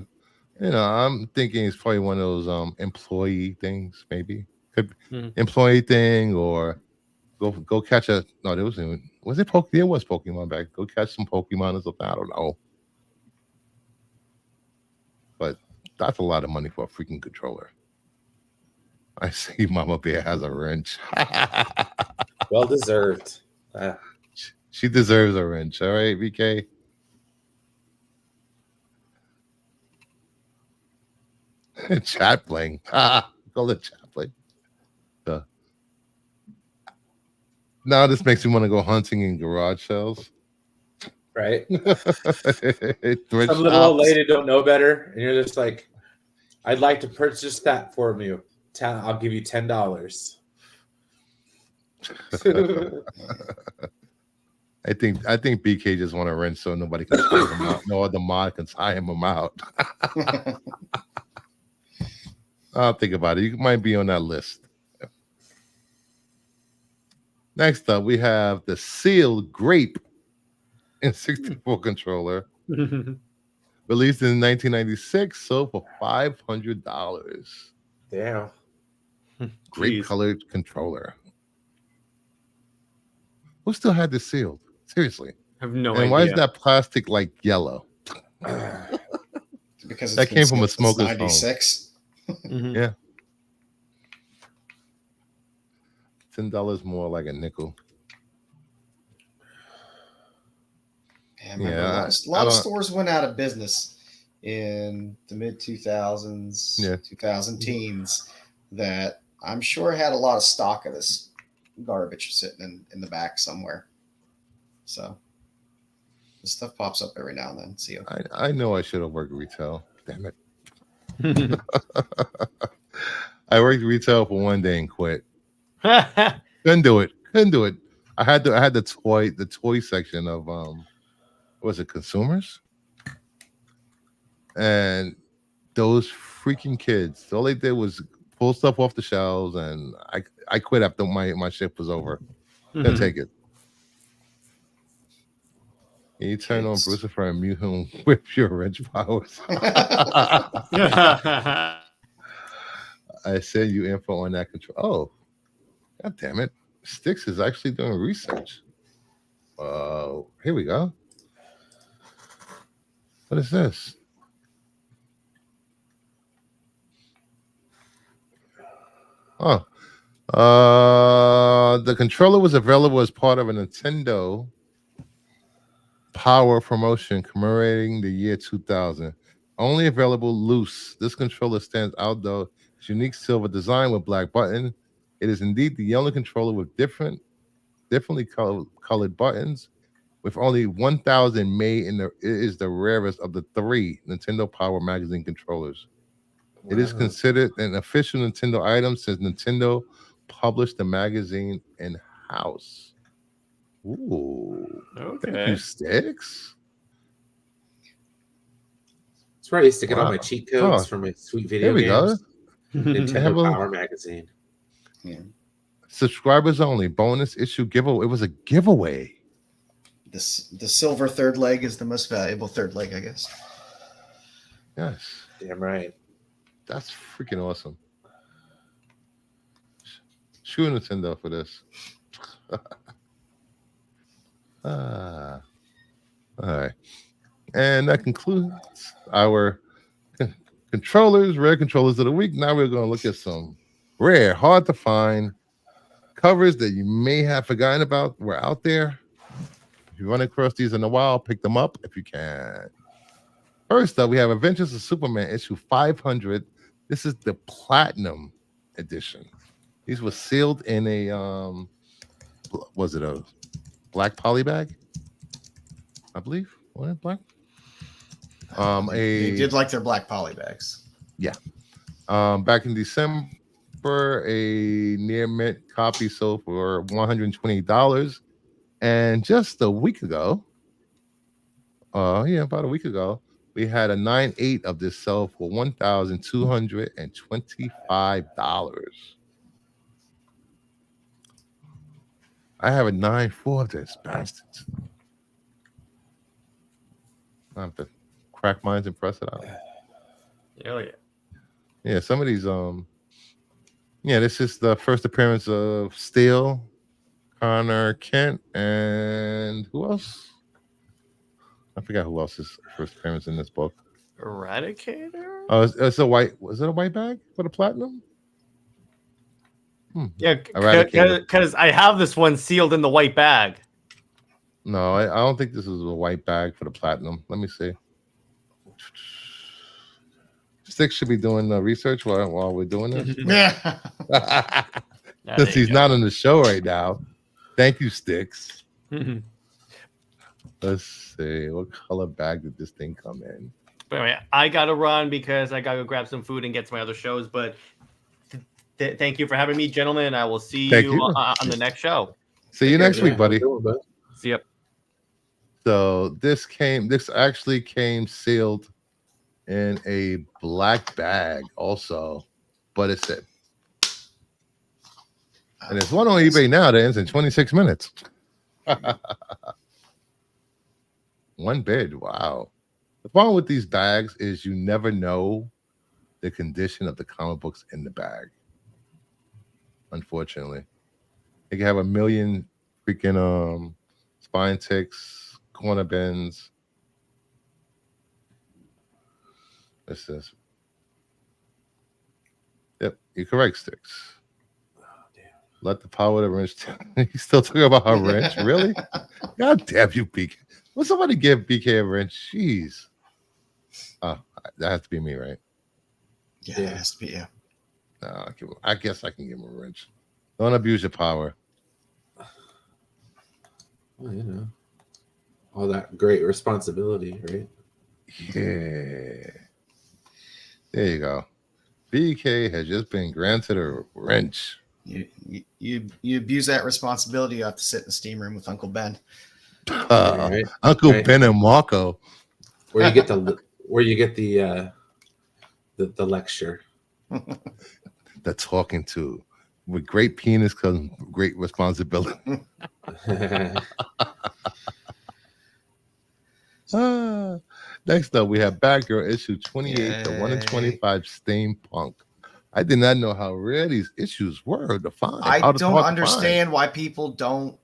I'm thinking it's probably one of those employee things, maybe. Could employee thing, or go catch a there was it Pokemon? There was Pokemon back. Go catch some Pokemon or something. I don't know. But that's a lot of money for a freaking controller. I see Mama Bear has a wrench. Well deserved. She deserves a wrench. All right, VK. Chat playing. Call it chat playing. Now this makes me want to go hunting in garage sales. Right? Some little old lady don't know better, and you're just like, I'd like to purchase that for you. I'll give you $10. I think BK just want to wrench so nobody can tie him out. No other mod can tie him out. I'll think about it. You might be on that list. Next up, we have the sealed grape in 64 controller, released in 1996, sold for $500. Damn. Grape colored controller. Who still had this sealed? Seriously. I have no idea. And why is that plastic like yellow? Because that came from a smoker's 96. Yeah. $10 more, like a nickel. Yeah, a lot of stores went out of business in the mid 2000s, 2000 teens, that I'm sure had a lot of stock of this garbage sitting in the back somewhere. So this stuff pops up every now and then. See, I know I should have worked retail. Damn it. I worked retail for one day and quit. Couldn't do it. I had the toy section of was it consumers? And those freaking kids, all they did was pull stuff off the shelves, and I quit after my shift was over. Couldn't take it. You turn on Brucifer and mute him with your wrench powers. I send you info on that control. Oh, god damn it. Styx is actually doing research. Here we go. What is this? Oh. The controller was available as part of a Nintendo Power promotion commemorating the year 2000. Only available loose. This controller stands out though. Its unique silver design with black button. It is indeed the only controller with differently colored buttons. With only 1,000 made it is the rarest of the 3 Nintendo Power Magazine controllers. Wow. It is considered an official Nintendo item since Nintendo published the magazine in-house. Ooh. Okay. Thank you, Styx. That's where I used to get all my cheat codes from my sweet video games. Nintendo Power Magazine. Yeah. Subscribers only. Bonus issue giveaway. It was a giveaway. The silver third leg is the most valuable third leg, I guess. Yes. Damn right. That's freaking awesome. Screw Nintendo for this. All right. And that concludes our rare controllers of the week. Now we're going to look at some rare, hard to find covers that you may have forgotten about were out there. If you run across these in a while, pick them up if you can. First up, we have Adventures of Superman issue 500. This is the Platinum edition. These were sealed in a was it a black poly bag? I believe. Was it black? They did like their black poly bags. Yeah. Back in December, a near mint copy sold for $120. And just a week ago, about a week ago, we had a 9.8 of this sell for $1,225. I have a 9.4 of this bastard. I have to crack mines and press it out. Hell yeah. Yeah, some of these this is the first appearance of Steel, Connor Kent, and who else? I forgot who else's first appearance in this book. Eradicator? Oh, it's a white. Was it a white bag for the Platinum? Yeah, Eradicator. because I have this one sealed in the white bag. No, I don't think this is a white bag for the Platinum. Let me see. Sticks should be doing research while we're doing this. Yeah. Because he's not on the show right now. Thank you, Sticks. Let's see. What color bag did this thing come in? But anyway, I got to run because I got to go grab some food and get to my other shows. But thank you for having me, gentlemen. I will see you on the next show. See you next week, buddy. See ya. So this actually came sealed in a black bag also, but it said, and there's one on eBay now that ends in 26 minutes. One bid. Wow. The problem with these bags is you never know the condition of the comic books in the bag. Unfortunately, they can have a million freaking spine ticks, corner bends. This is. Yep, you're correct, Sticks. Oh, damn. Let the power of the wrench. He's still talking about her wrench, really? God damn you, BK. Will somebody give BK a wrench? Jeez. Oh, that has to be me, right? Yeah, it has to be you. No, I guess I can give him a wrench. Don't abuse your power. Well, you know, all that great responsibility, right? Yeah. There you go. BK has just been granted a wrench. You abuse that responsibility. You have to sit in the steam room with Uncle Ben. Right. Uncle Ben and Marco. Where you get the lecture. The talking to. With great penis comes great responsibility. Next up, we have Batgirl issue 28, the 1 in 25 Steampunk. I did not know how rare these issues were to find. I don't understand why people don't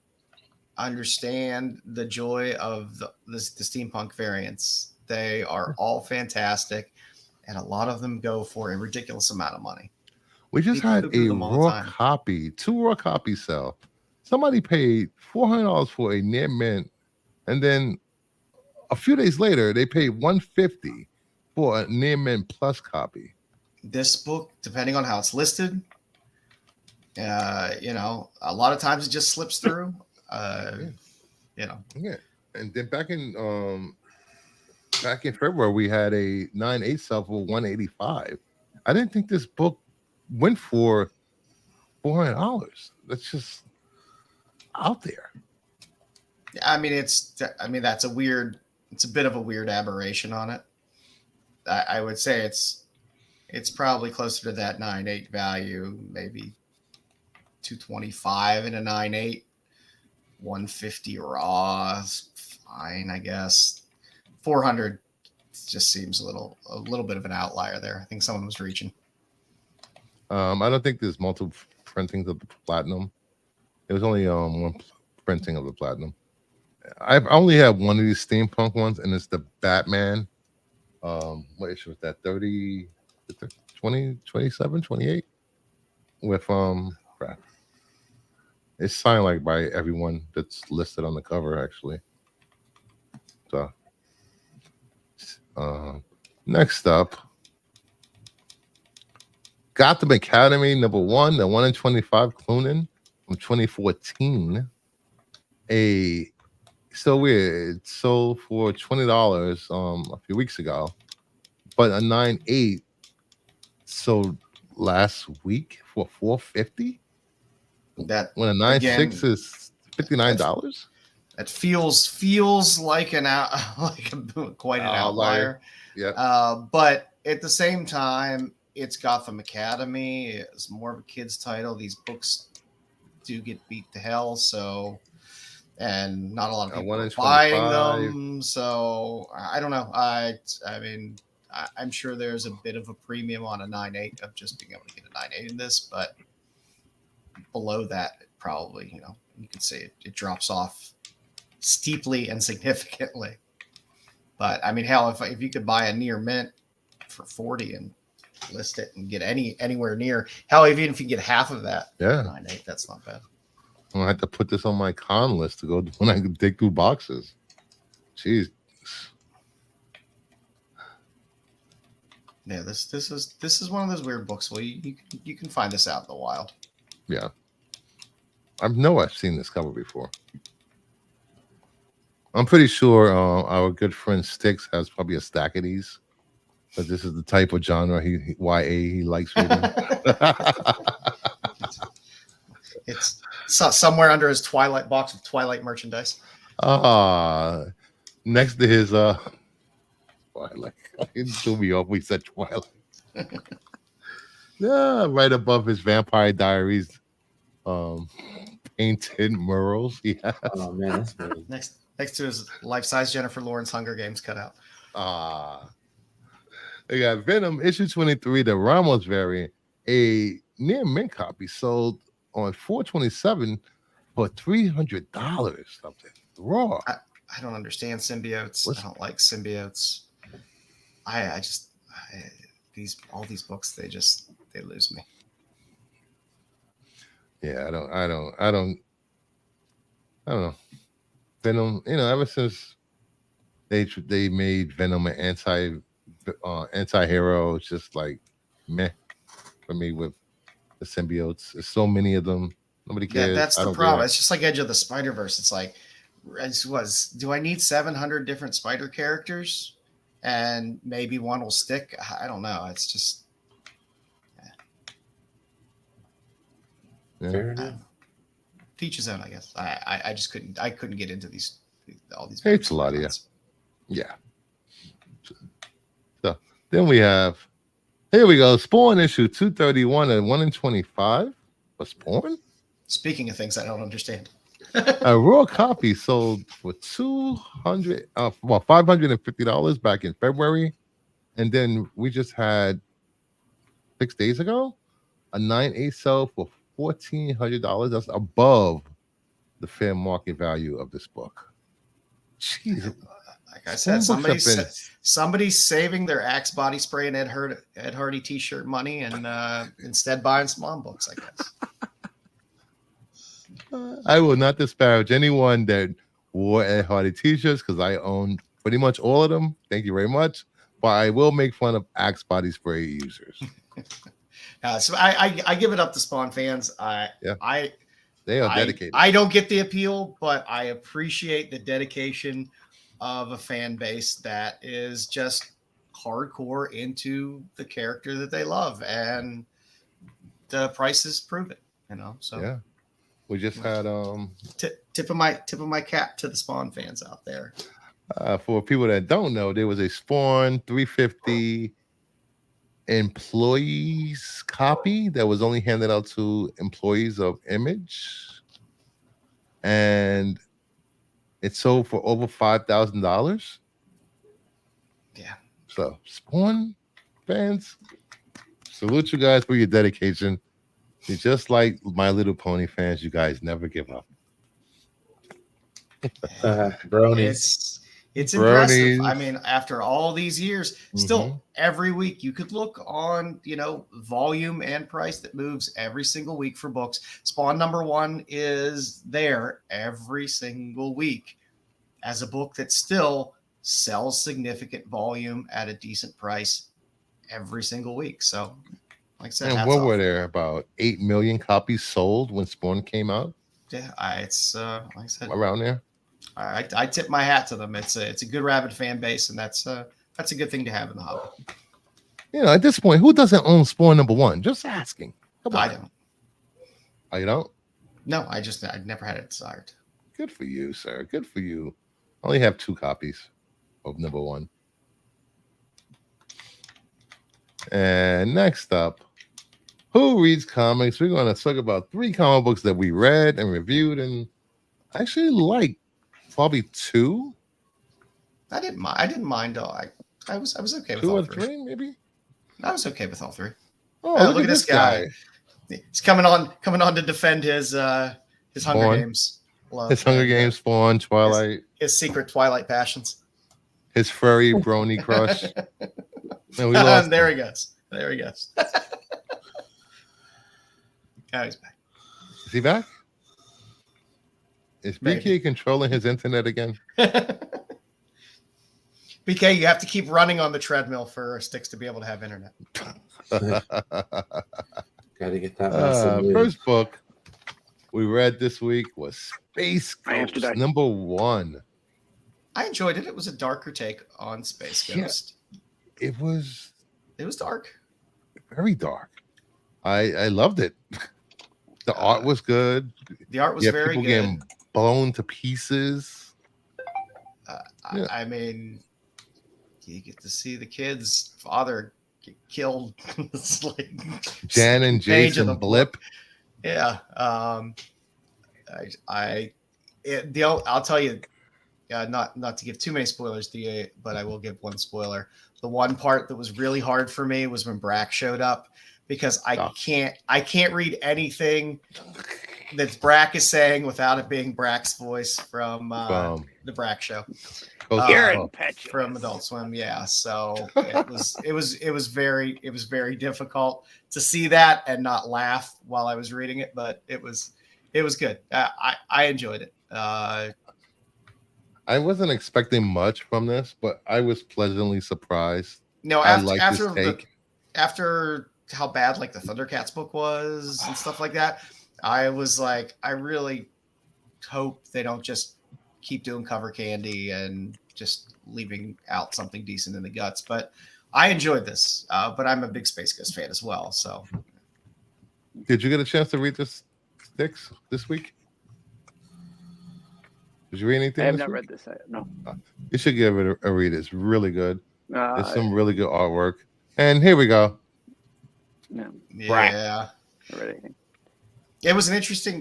understand the joy of the steampunk variants. They are all fantastic, and a lot of them go for a ridiculous amount of money. We just had a raw copy, 2 raw copies sell. Somebody paid $400 for a near mint, and then a few days later they paid $150 for a near mint plus copy. This book, depending on how it's listed, a lot of times it just slips through. Yeah. And then back in February we had a 9.8 sell for $185. I didn't think this book went for $400. That's just out there. I mean, it's a bit of a weird aberration on it. I would say it's probably closer to that 9.8 value, maybe 225 in a 9.8, 150 raw is fine, I guess. 400 just seems a little bit of an outlier there. I think someone was reaching. I don't think there's multiple printings of the platinum. It was only one printing of the platinum. I've only had one of these steampunk ones, and it's the Batman. What issue was that? 30, 20, 27, 28? With crap. It's signed like by everyone that's listed on the cover, actually. So next up, Gotham Academy #1, the 1 in 25 Clunan from 2014. So weird. It sold for $20 a few weeks ago, but a 9.8 sold last week for $4.50. That when a 9.6 is $59. That feels like quite an outlier. Yeah. But at the same time, it's Gotham Academy. It's more of a kid's title. These books do get beat to hell, so and not a lot of people are buying them. So I don't know. I mean, I'm sure there's a bit of a premium on a 9.8 of just being able to get a 9.8 in this, but below that, probably, you can say it drops off steeply and significantly. But I mean, hell, if you could buy a near mint for 40 and list it and get anywhere near, hell, even if you get half of that, 9.8, that's not bad. I have to put this on my con list to go when I dig through boxes. Jeez. Yeah, this is one of those weird books. Well, you can find this out in the wild. Yeah, I've seen this cover before. I'm pretty sure our good friend Styx has probably a stack of these, but this is the type of genre he likes reading. It's somewhere under his Twilight box of Twilight merchandise. Next to his Twilight. It threw me off. We said Twilight. Yeah, right above his Vampire Diaries painted murals he has. Oh man, that's funny. Next to his life-size Jennifer Lawrence Hunger Games cutout. They got Venom issue 23, the Ramos variant, a near mint copy sold on 4/27 for $300 something. Raw. I don't understand symbiotes. I don't like symbiotes. All these books, they lose me. Yeah, I don't know. Venom, ever since they made Venom an anti-hero, it's just like meh for me with the symbiotes. There's so many of them. Nobody cares. Yeah, that's the problem. It's just like Edge of the Spider-Verse. It's like, do I need 700 different spider characters? And maybe one will stick. I don't know. It's just fair enough. Teach his own, I guess. I just couldn't get into all these. It's a lot of you. Yeah. So then we have, here we go, Spawn issue 231 and 1 in 25. A Spawn? Speaking of things I don't understand. A raw copy sold for $550 back in February, and then we just had 6 days ago a 9.8 sell for $1,400. That's above the fair market value of this book. Jeez. Like I said, somebody's saving their Axe body spray and Ed Hardy t-shirt money and instead buying Spawn books, I guess. I will not disparage anyone that wore Ed Hardy t-shirts because I own pretty much all of them. Thank you very much. But I will make fun of Axe body spray users. So I give it up to Spawn fans. They are dedicated. I don't get the appeal, but I appreciate the dedication of a fan base that is just hardcore into the character that they love, and the prices prove it. So yeah. We just had tip of my cap to the Spawn fans out there. For people that don't know, there was a Spawn 350 employees copy that was only handed out to employees of Image, and it sold for over $5,000. Yeah. So Spawn fans, salute you guys for your dedication You're just like My Little Pony fans. You guys never give up. Bronies. It's Bronies. impressive. I mean, after all these years, still every week you could look on, volume and price that moves every single week for books. Spawn #1 is there every single week as a book that still sells significant volume at a decent price every single week. So, like I said, and what were there, about 8 million copies sold when Spawn came out? Yeah, it's like I said, around there. I tip my hat to them. It's a good rabid fan base, and that's a good thing to have in the hobby. At this point, who doesn't own Spawn #1? Just asking. Come on. I don't. Oh, you don't? No, I never had it desired. Good for you, sir. Good for you. I only have 2 copies of #1. And next up, who reads comics? We're going to talk about 3 comic books that we read and reviewed and actually liked. Probably 2. I didn't mind. I was okay with 2 all or 3. 3, maybe. I was okay with all 3. Oh, look at this guy. He's coming on to defend his Hunger Games love. His Hunger Games, Spawn, Twilight. His secret Twilight passions. His furry brony crush. And there he goes. Now he's back. Is he back? Is BK controlling his internet again? BK, you have to keep running on the treadmill for Sticks to be able to have internet. Gotta get that. First book we read this week was Space Ghost #1. I enjoyed it. It was a darker take on Space Ghost. It was dark. Very dark. I loved it. The art was good. The art was very good. Getting blown to pieces. I mean, you get to see the kid's father get killed. It's like Jan and Jason Blip. Yeah. I'll tell you, not to give too many spoilers to you, but I will give one spoiler. The one part that was really hard for me was when Brack showed up, because I can't read anything that Brack is saying without it being Brack's voice from the Brack Show. From Adult Swim, yeah. So it was very difficult to see that and not laugh while I was reading it, but it was good. I enjoyed it. I wasn't expecting much from this, but I was pleasantly surprised. No, after how bad like the Thundercats book was and stuff like that, I was like, I really hope they don't just keep doing cover candy and just leaving out something decent in the guts. But I enjoyed this, but I'm a big Space Ghost fan as well. So, did you get a chance to read this, Sticks, this week? Did you read anything? I have not read this. No. You should give it a read. It's really good. There's some really good artwork. And here we go. No. Yeah. Not read anything. It was an interesting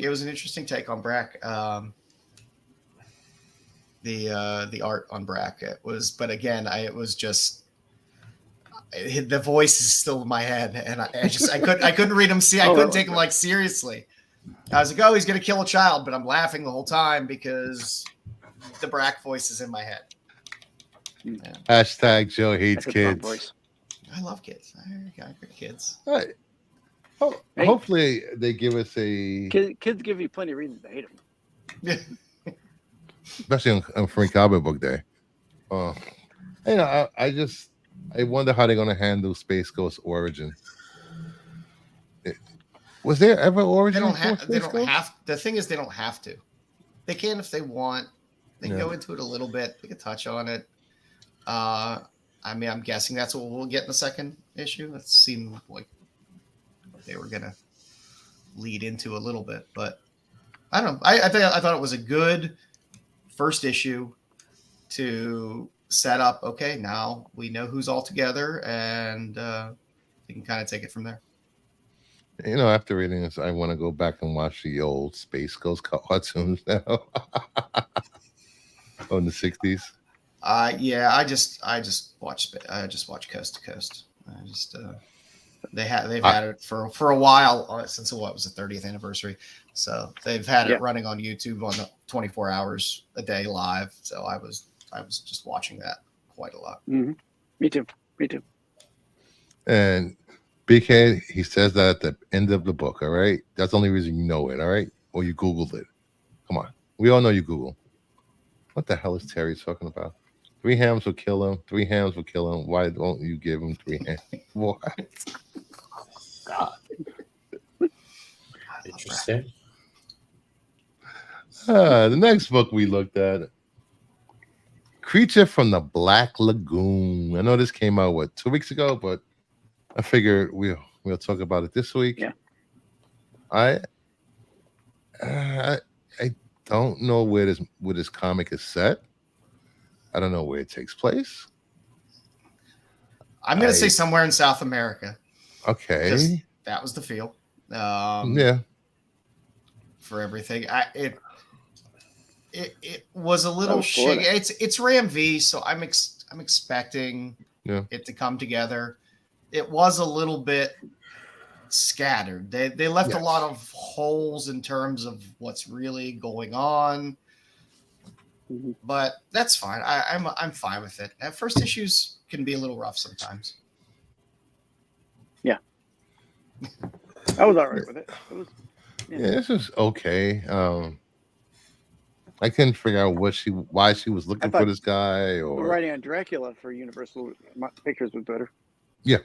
take on Brack. The art on Brack. But again, it was just the voice is still in my head, and I couldn't read him. I couldn't take him seriously. I was like, oh, he's gonna kill a child, but I'm laughing the whole time because the Brack voice is in my head. Yeah. Hashtag Joe hates kids. I love kids. I got good kids. All right. Hopefully they give us a. Kids give you plenty of reasons to hate them. Yeah. Especially on Free Comic Book Day. I wonder how they're gonna handle Space Ghost origin. Was there ever origin? They don't have. The thing is, they don't have to. They can if they want. They can go into it a little bit. They can touch on it. I mean, I'm guessing that's what we'll get in the second issue. That seemed like they were gonna lead into a little bit, but I don't know. I thought it was a good first issue to set up. Okay, now we know who's all together, and we can kind of take it from there. After reading this, I want to go back and watch the old Space Ghost cartoons now. On the 60s. Yeah, I just watch Coast to Coast. they've had it for a while since what was the 30th anniversary. So they've had it running on YouTube on the 24 hours a day live. So I was just watching that quite a lot. Mm-hmm. Me too. And BK, he says that at the end of the book. All right, that's the only reason you know it. All right, or you Googled it. Come on, we all know you Google. What the hell is Terry talking about? 3 hams will kill him. 3 hams will kill him. Why don't you give him 3 hams? What? God. Interesting. The next book we looked at, Creature from the Black Lagoon. I know this came out 2 weeks ago, but I figured we'll talk about it this week. Yeah. I don't know where this comic is set. I don't know where it takes place. I'm going to say somewhere in South America. Okay. That was the feel. Yeah. For everything. It was a little shaky. It's Ram V, so I'm expecting it to come together. It was a little bit scattered. They left a lot of holes in terms of what's really going on. But that's fine. I'm fine with it. First issues can be a little rough sometimes. Yeah. I was all right with it. This is okay. I couldn't figure out why she was looking for this guy. Or the writing on Dracula for Universal Pictures was better. Yeah.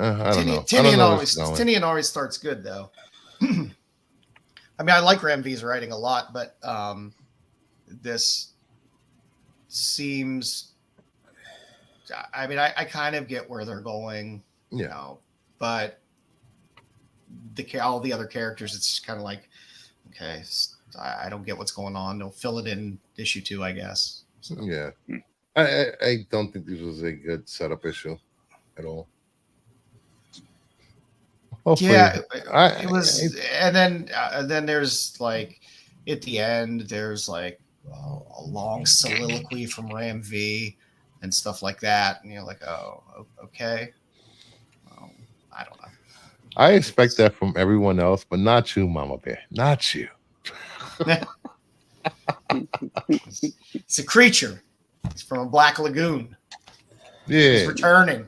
I don't know. Tinian always starts good though. I mean, I like Ram V's writing a lot, but this seems. I mean, I kind of get where they're going, you know, but all the other characters, it's just kind of like, okay, I don't get what's going on. They'll fill it in issue 2, I guess. So. Yeah, I don't think this was a good setup issue at all. Hopefully, it was, and then there's like at the end there's like a long soliloquy from Ram V and stuff like that, and you're like, oh, okay. Well, I don't know. I expect that from everyone else, but not you, Mama Bear. Not you. It's a creature. It's from a Black Lagoon. Yeah, he's returning.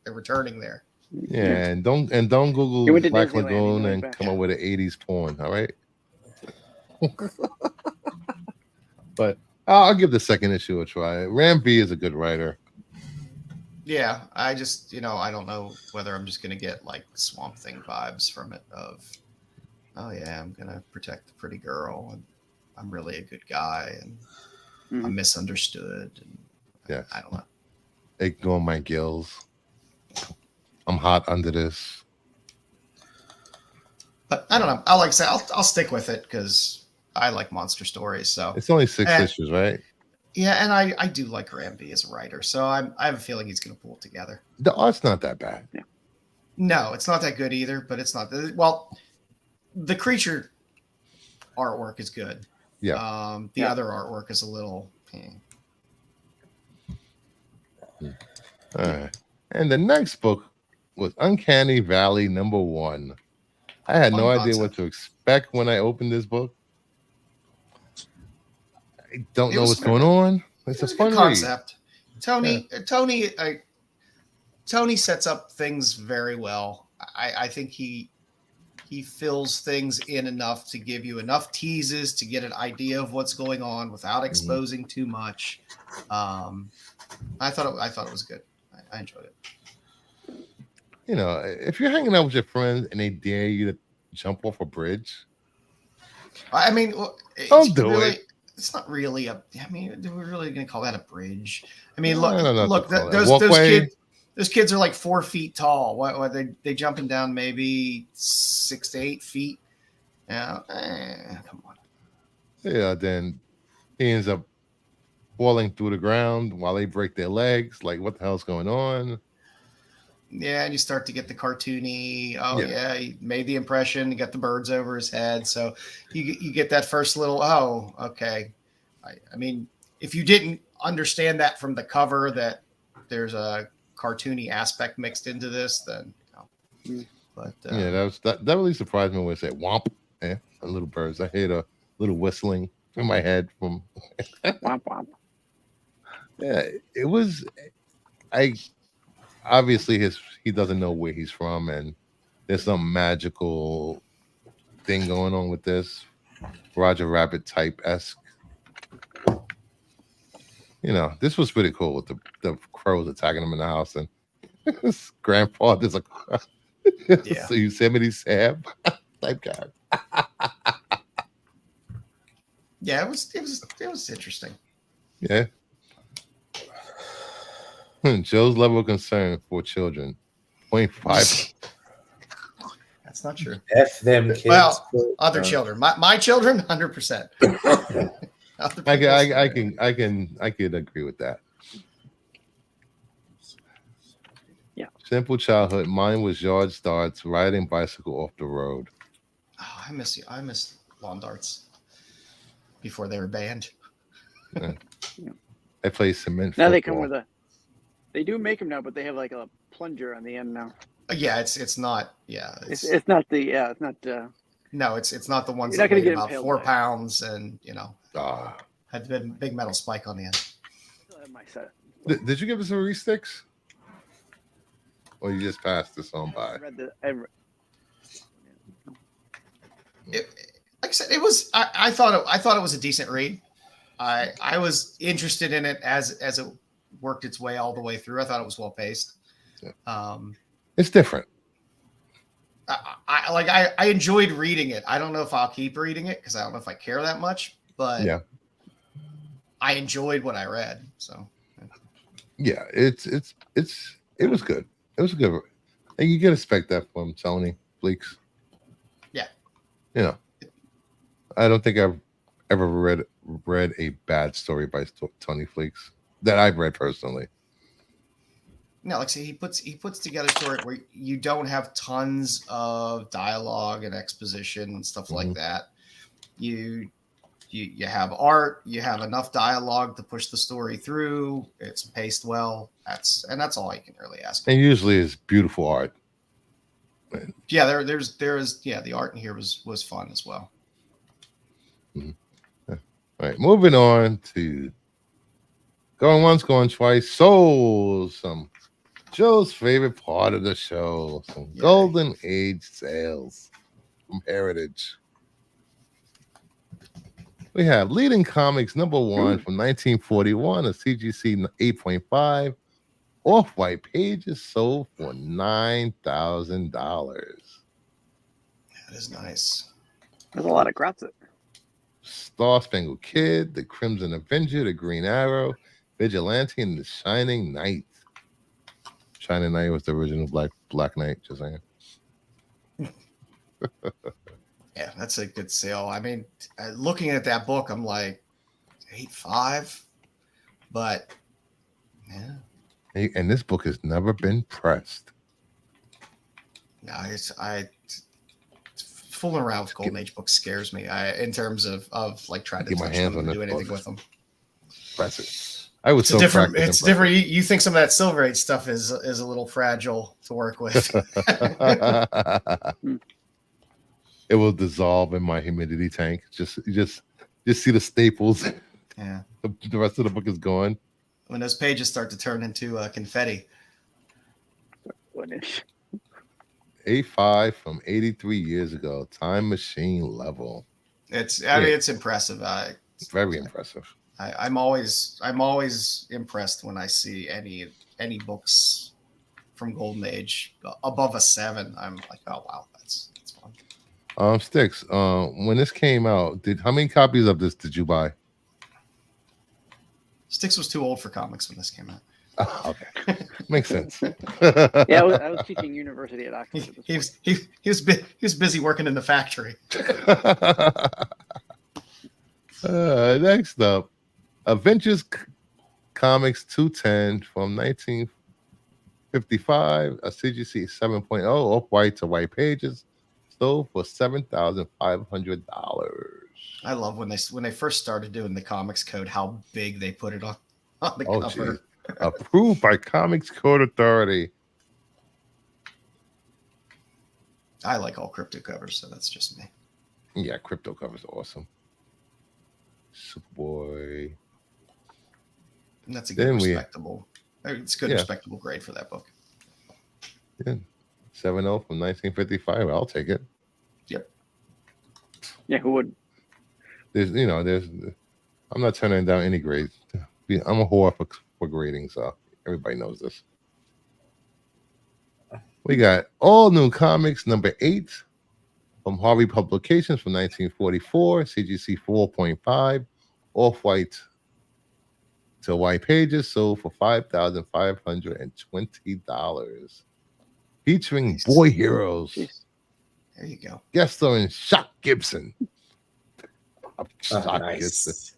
They're returning there. Yeah, and don't Google Black Lagoon and come up with an 80s porn, all right? But I'll give the second issue a try. Ram V is a good writer. Yeah, I just, I don't know whether I'm just going to get like Swamp Thing vibes from it of, oh yeah, I'm going to protect the pretty girl and I'm really a good guy and I'm misunderstood. And I don't know. Ignore my gills. I'm hot under this. But I don't know. Like I say, I'll stick with it because I like monster stories. So it's only 6 issues, right? Yeah, and I do like Ram V as a writer, so I have a feeling he's going to pull it together. The art's not that bad. Yeah. No, it's not that good either, but it's not. Well, the creature artwork is good. Yeah. The other artwork is a little. All right. And the next book was Uncanny Valley #1. I had no idea what to expect when I opened this book. I don't know what's going on. It's a fun concept. Tony sets up things very well. I think he fills things in enough to give you enough teases to get an idea of what's going on without exposing too much. I thought it was good. I enjoyed it. If you're hanging out with your friends and they dare you to jump off a bridge, I mean, don't do it. It's not really are we really going to call that a bridge? I mean, look, those kids are like 4 feet tall. What they jumping down maybe 6 to 8 feet? Yeah, come on. Yeah, then he ends up falling through the ground while they break their legs. Like, what the hell's going on? Yeah, and you start to get the cartoony. Oh yeah, he made the impression. He got the birds over his head, so you get that first little. Oh, okay. I mean, if you didn't understand that from the cover, that there's a cartoony aspect mixed into this, then. But yeah, that really surprised me when it said "womp." Yeah, little birds. I heard a little whistling in my head from. Womp womp. Yeah, it was. Obviously he doesn't know where he's from, and there's some magical thing going on with this Roger Rabbit type esque. This was pretty cool with the crows attacking him in the house, and his grandfather's like, so Yosemite Sam type guy. Yeah, it was interesting. Yeah. Joe's level of concern for children, 0.5. That's not true. F them kids. Well, other children. My children, 100%. I can agree with that. Yeah. Simple childhood. Mine was yard starts, riding bicycle off the road. Oh, I miss lawn darts before they were banned. Yeah. I play cement. Now football. they come with they do make them now, but they have like a plunger on the end now. Yeah, it's not. Yeah, it's not the it's not. No, it's not the ones that weigh about 4 pounds and had the big metal spike on the end. My set. Did you give us a re-sticks? Or you just passed this on by? Like I said, it was. I thought it was a decent read. I was interested in it as it worked its way all the way through. I thought it was well paced. Yeah. It's different. I enjoyed reading it. I don't know if I'll keep reading it because I don't know if I care that much, but yeah, I enjoyed what I read. So yeah, it was good. It was good. And you can expect that from Tony Fleeks. Yeah. I don't think I've ever read a bad story by Tony Fleeks that I've read personally. No, like I say, he puts together a story where you don't have tons of dialogue and exposition and stuff like that. You have art, you have enough dialogue to push the story through. It's paced well. That's all you can really ask for. And usually it's beautiful art. Yeah, there is the art in here was fun as well. Mm-hmm. Yeah. All right, moving on to going once, going twice. So some Joe's favorite part of the show, some Golden Age sales from Heritage. We have Leading Comics #1 from 1941, a CGC 8.5. Off-white pages sold for $9,000. That is nice. There's a lot of gratis. Star Spangled Kid, The Crimson Avenger, The Green Arrow, Vigilante, and The Shining Knight. Shining Knight was the original Black Knight, just saying. Yeah, that's a good sale. I mean, looking at that book, I'm like 8.5, but yeah. And this book has never been pressed. No, fooling around with Golden Age books scares me. In terms of like trying to touch them and do anything with them. Press it. I was so different. It's different. You think some of that Silver Age stuff is a little fragile to work with. It will dissolve in my humidity tank. Just see the staples. Yeah. The rest of the book is gone. When those pages start to turn into confetti. 8.5 from 83 years ago. Time machine level. It's impressive. It's very impressive. I'm always impressed when I see any books from Golden Age above a 7. I'm like, oh wow, that's fun. Sticks. When this came out, how many copies of this did you buy? Sticks was too old for comics when this came out. Oh, okay, makes sense. Yeah, I was teaching university at Oxford. He was busy working in the factory. Next up, Avengers Comics 210 from 1955, a CGC 7.0, off-white to white pages, sold for $7,500. I love when they first started doing the comics code, how big they put it on the cover. Approved by Comics Code Authority. I like all crypto covers, so that's just me. Yeah, crypto covers are awesome. Superboy. And that's a good respectable. It's good respectable grade for that book. Yeah. 7-0 from 1955. I'll take it. Yep. Yeah, who would? I'm not turning down any grades. I'm a whore for grading, so everybody knows this. We got All New Comics number 8 from Harvey Publications from 1944, CGC 4.5, off-white to white pages, sold for $5,520. Featuring boy heroes. Jeez. There you go. Guest starring Shock Gibson. Nice.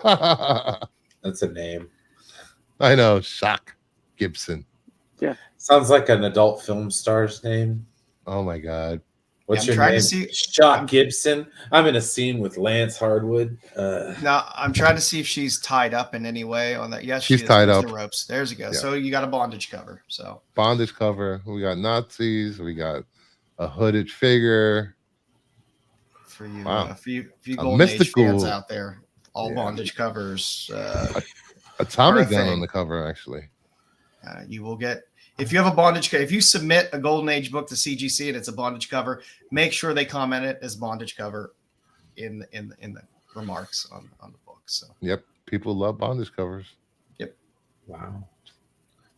That's a name. I know, Shock Gibson. Yeah. Sounds like an adult film star's name. Oh my God. What's your name? Shock Gibson. I'm in a scene with Lance Hardwood. Now I'm trying to see if she's tied up in any way on that. Yes, she's tied up. The ropes. There's you go. Yeah. So you got a bondage cover. So bondage cover. We got Nazis. We got a hooded figure. For you, for you Golden Age fans out there, all bondage covers. A Tommy gun on the cover, actually. You will get. If you have a bondage cover, if you submit a Golden Age book to CGC and it's a bondage cover, make sure they comment it as bondage cover in the remarks on the book. So yep, people love bondage covers. Yep. Wow,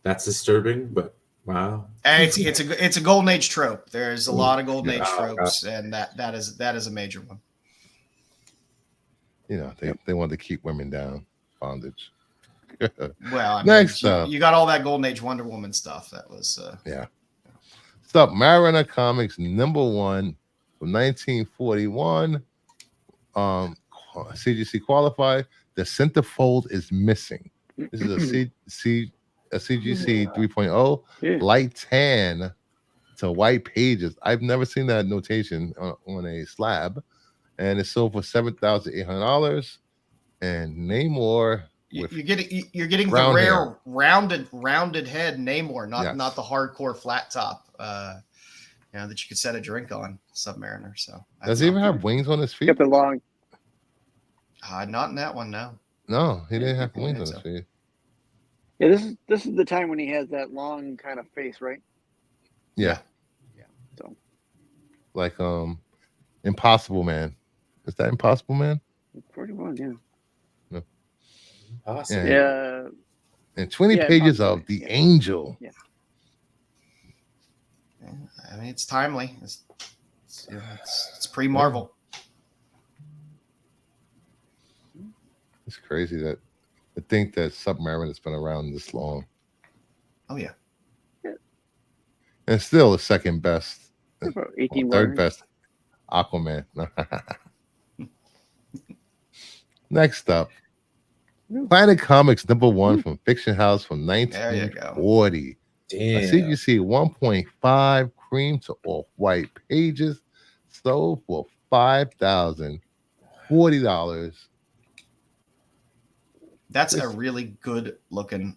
that's disturbing, but wow. And it's a Golden Age trope. There's a lot of Golden Age tropes, and that is a major one. They want to keep women down, bondage. Well, next you got all that Golden Age Wonder Woman stuff. That was Submariner Comics #1 from 1941. CGC qualified. The centerfold is missing. This is a CGC 3.0 light tan to white pages. I've never seen that notation on a slab, and it's sold for $7,800. And Namor. You're getting the rare rounded head Namor, not the hardcore flat top. That you could set a drink on, Submariner. So does he even have wings on his feet? Get the long. Not in that one. No. No, he didn't have wings on his feet. Yeah, this is the time when he has that long kind of face, right? Yeah. So, like Impossible Man. Is that Impossible Man? 41, yeah. Awesome. Yeah. And 20 pages of The Angel. Yeah. I mean, it's timely. It's pre-Marvel. It's crazy to think that Submariner has been around this long. Oh yeah. And still the second best. Third best. Aquaman. Next up. Planet Comics #1 from Fiction House from 1940. Damn. A CGC 1.5 cream to off-white pages, sold for $5,040. That's a really good looking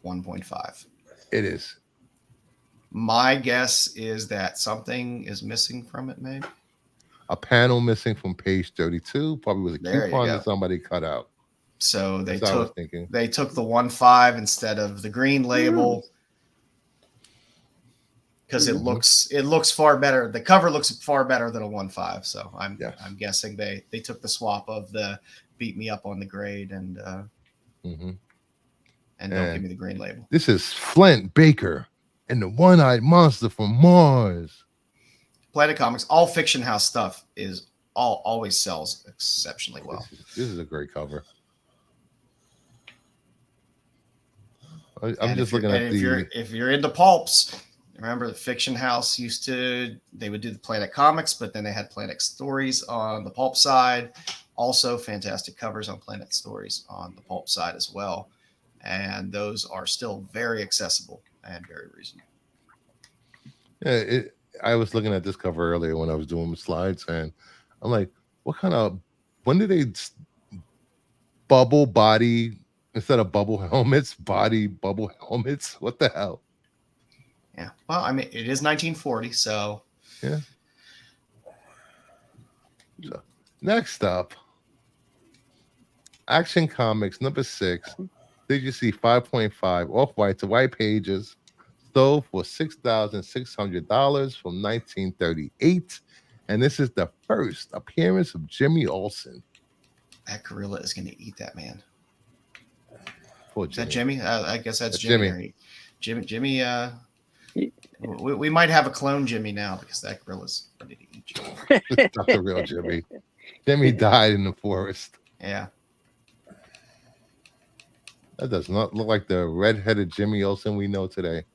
1.5. It is. My guess is that something is missing from it, maybe. A panel missing from page 32, probably was a coupon that somebody cut out. So they took the 1.5 instead of the green label because it looks far better. The cover looks far better than a 1.5. So I'm guessing they took the swap of the beat me up on the grade and don't give me the green label. This is Flint Baker and the One-Eyed Monster from Mars. Planet Comics, all Fiction House stuff always sells exceptionally well. This is a great cover. I'm just looking at if you're into pulps, remember the Fiction House they would do the Planet Comics, but then they had Planet Stories on the pulp side. Also fantastic covers on Planet Stories on the pulp side as well. And those are still very accessible and very reasonable. Yeah, I was looking at this cover earlier when I was doing the slides, and I'm like, when did they bubble body instead of bubble helmets, body bubble helmets. What the hell? Yeah. Well, I mean, it is 1940, so yeah. So, next up, Action Comics number 6. Did you see 5.5 off-white to white pages? Sold for $6,600 from 1938, and this is the first appearance of Jimmy Olsen. That gorilla is going to eat that man. Poor Is that Jimmy? I guess that's Jimmy. Jimmy. We might have a clone Jimmy now because that gorilla's ready to eat you. It's not the real Jimmy. Jimmy died in the forest. Yeah. That does not look like the red-headed Jimmy Olsen we know today.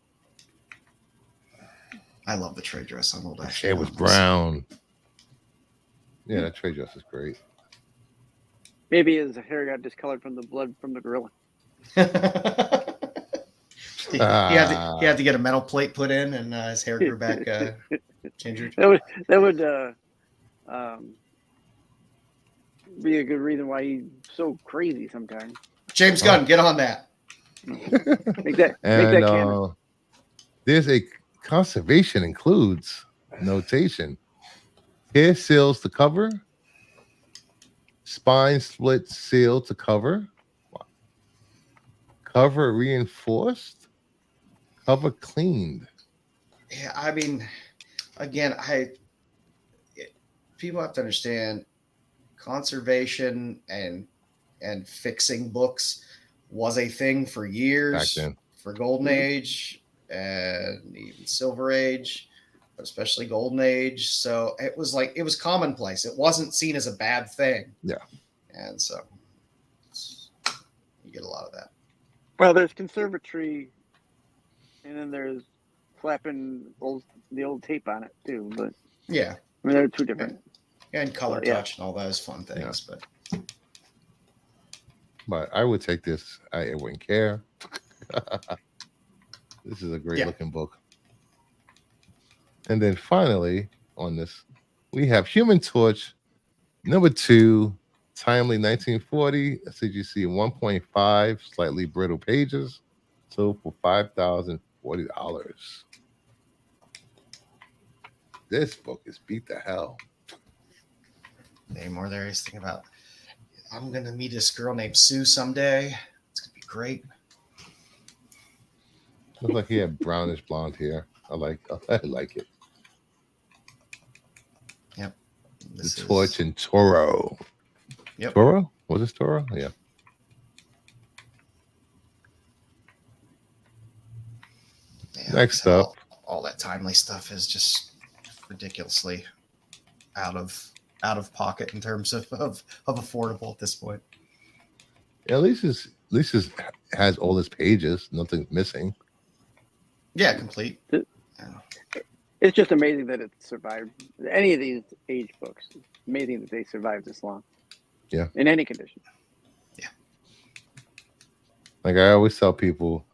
I love the trade dress on old Action. It was brown. Yeah, that trade dress is great. Maybe his hair got discolored from the blood from the gorilla. He had to get a metal plate put in, and his hair grew back ginger. That would be a good reason why he's so crazy sometimes. James Gunn, get on that. Make that canon. There's a conservation includes notation. Hair seals to cover. Spine split seal to cover. Cover reinforced. Cover cleaned. Yeah, I mean, again, people have to understand conservation and fixing books was a thing for years. Back then. For Golden Age and even Silver Age, but especially Golden Age. So it was commonplace. It wasn't seen as a bad thing. Yeah. And so you get a lot of that. Well, there's conservatory, and then there's slapping the old tape on it too. But yeah, I mean, they're two different. And color touch and all those fun things. Yeah. But I would take this. I wouldn't care. This is a great looking book. And then finally on this, we have Human Torch number 2, timely 1940, CGC 1.5, slightly brittle pages, sold for $5,040. This book is beat the hell. Any more there is thinking about, I'm going to meet this girl named Sue someday. It's going to be great. Looks like he had brownish blonde hair. I like it. Yep. The Torch and Toro. Yep. Toro? Was this Toro? Yeah. Next up. All that timely stuff is just ridiculously out of pocket in terms of affordable at this point. Yeah, at least has all his pages, nothing's missing. Yeah, complete. It's just amazing that it survived. Any of these age books, amazing that they survived this long. Yeah. In any condition. Yeah. Like I always tell people,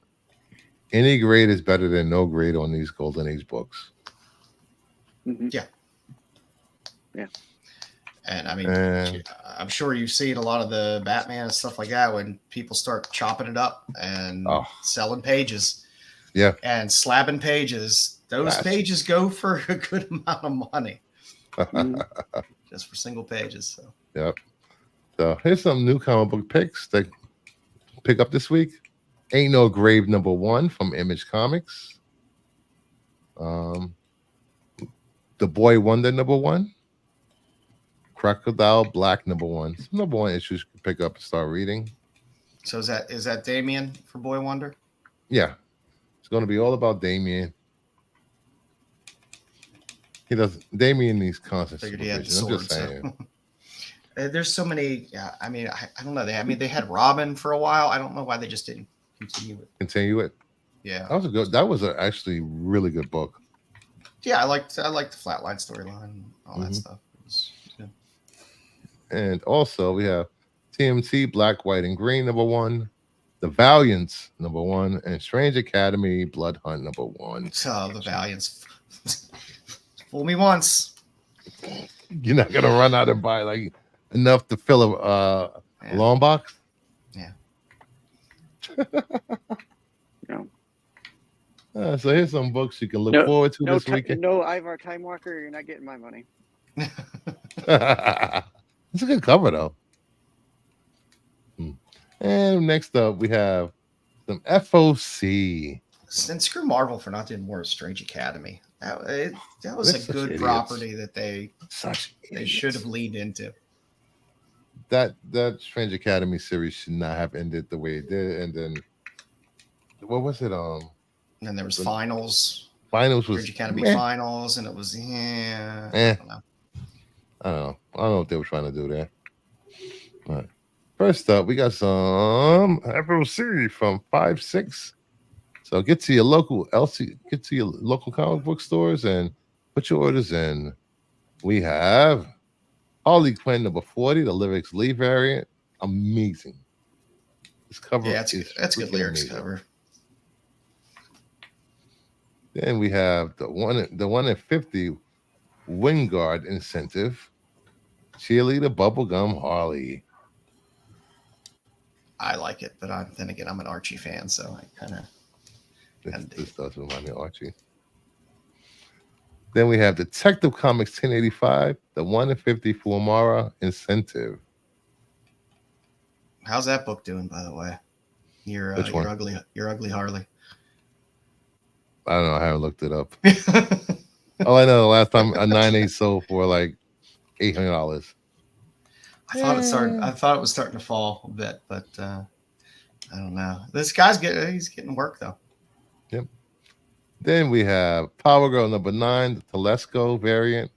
any grade is better than no grade on these Golden Age books. Mm-hmm. Yeah. Yeah. And I mean, I'm sure you've seen a lot of the Batman and stuff like that when people start chopping it up and selling pages. Yeah. And slabbing pages. Those pages go for a good amount of money. Just for single pages. So. Yep. So here's some new comic book picks that pick up this week. Ain't No Grave number 1 from Image Comics. The Boy Wonder number 1. Crocodile Black number 1. Some number 1 issues you can pick up and start reading. So is that Damien for Boy Wonder? Yeah. It's going to be all about Damien. Damien needs constant supervision. I'm just saying. So. There's so many. Yeah, I mean, I don't know. They had Robin for a while. I don't know why they just didn't continue it. Yeah, that was actually really good book. Yeah, I liked the Flatline storyline and all that stuff. It was good. And also we have TMT Black, White, and Green number 1. The Valiants number 1, and Strange Academy Blood Hunt number 1. So the Valiants, fool me once. You're not gonna run out and buy like enough to fill a long box. Yeah. So here's some books you can look forward to this weekend. No Ivar Time Walker, you're not getting my money. It's a good cover though. And next up we have some FOC. And screw Marvel for not doing more of Strange Academy. That was a good property that they should have leaned into. That Strange Academy series should not have ended the way it did. And then what was it? And then there was Finals. Finals was Strange Academy Finals, and it was I don't know. I don't know what they were trying to do there. All right. First up, we got some FOC from 5/6. So get to your local comic book stores and put your orders in. We have Harley Quinn number 40, the Lyrics Lee variant. Amazing. This cover, that's good lyrics amazing. Cover. Then we have the one at 50 Wingard incentive. Cheerleader Bubblegum Harley. I like it, but then again, I'm an Archie fan, so I kind of. This does remind me of Archie. Then we have Detective Comics 1085, the 1 in 50 Fuamara incentive. How's that book doing, by the way? Your ugly Harley. I don't know. I haven't looked it up. All I know, the last time a 9/8 sold for like $800. I thought it was starting to fall a bit, but I don't know. This guy's getting work though. Yep. Then we have Power Girl number 9, the Telesco variant.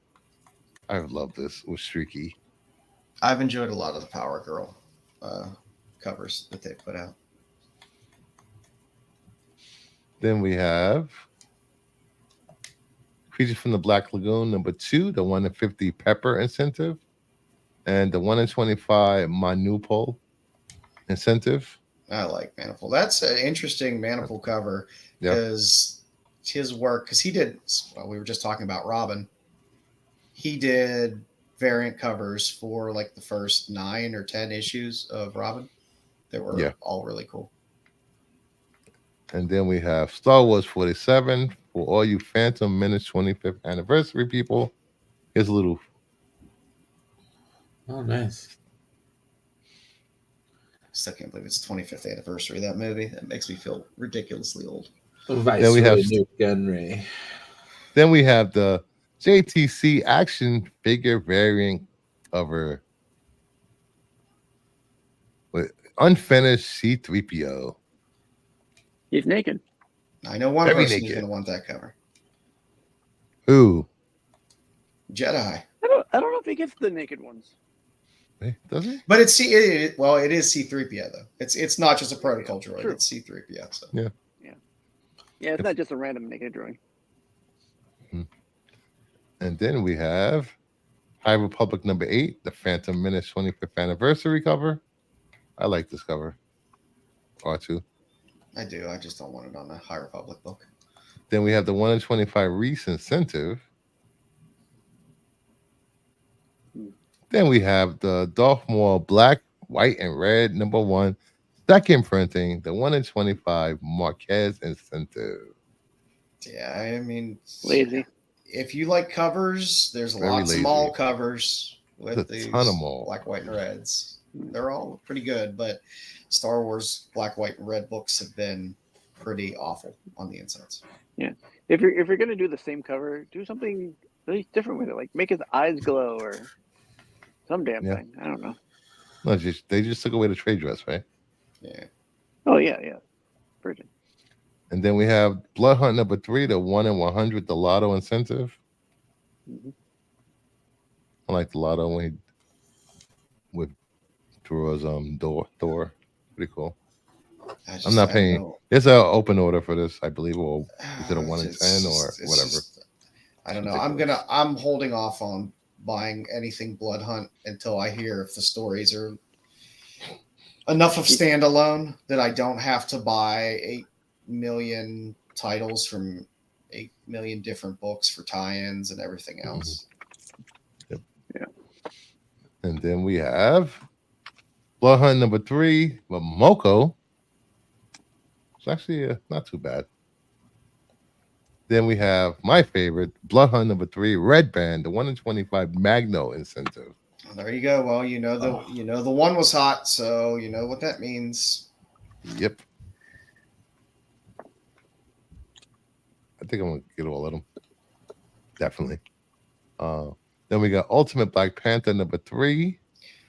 I love this with Streaky. I've enjoyed a lot of the Power Girl covers that they put out. Then we have Creature from the Black Lagoon number 2, the 1 in 50 Pepper incentive, and the 1 in 25 Manupul incentive. I like Manifold. That's an interesting Manifold cover because his work, because he did, we were just talking about Robin. He did variant covers for like the first 9 or 10 issues of Robin that were all really cool. And then we have Star Wars 47 for all you Phantom Menace 25th anniversary people. Here's a little. Oh, nice. Still can't believe it's 25th anniversary of that movie. That makes me feel ridiculously old. Then we have Then we have the JTC action figure variant cover with unfinished C-3PO. He's naked. I know one person who's going to want that cover. Who? Jedi. I don't know if he gets the naked ones. Does he? But it is C-3PO though. It's not just a protocol droid. True. It's C-3PO. So. Yeah. It's not just a random naked droid. And then we have High Republic number 8, the Phantom Menace 25th anniversary cover. I like this cover. R2. I do. I just don't want it on the High Republic book. Then we have the 1 in 25 Reese incentive. Then we have the Darth Maul black, white, and red number 1 second printing, the 1 in 25 Marquez incentive. Yeah, I mean, lazy. If you like covers, there's lots of Maul covers with these black, white, and reds. They're all pretty good, but Star Wars black, white, and red books have been pretty awful on the insides. Yeah, if you're gonna do the same cover, do something really different with it. Like make his eyes glow or some damn thing. I don't know. No, they just took away the trade dress, right? Yeah. Oh yeah. Virgin. And then we have Blood Hunt number 3, the 1 in 100, the Lotto incentive. Mm-hmm. I like the Lotto when he with Thor's Thor. Pretty cool. I'm not paying. It's an open order for this, I believe, or is it a 1 in 10 or whatever? I don't know. I'm holding off on buying anything Blood Hunt until I hear if the stories are enough of standalone that I don't have to buy 8 million titles from 8 million different books for tie-ins and everything else. Yep. Yeah. And then we have Blood Hunt number 3, Momoko, actually not too bad. Then we have my favorite, Blood Hunt number 3, Red Band, the 1 in 25 Magno incentive. Well, there you go. Well, you know the one was hot, so you know what that means. Yep. I think I'm gonna get all of them. Definitely. Then we got Ultimate Black Panther number 3.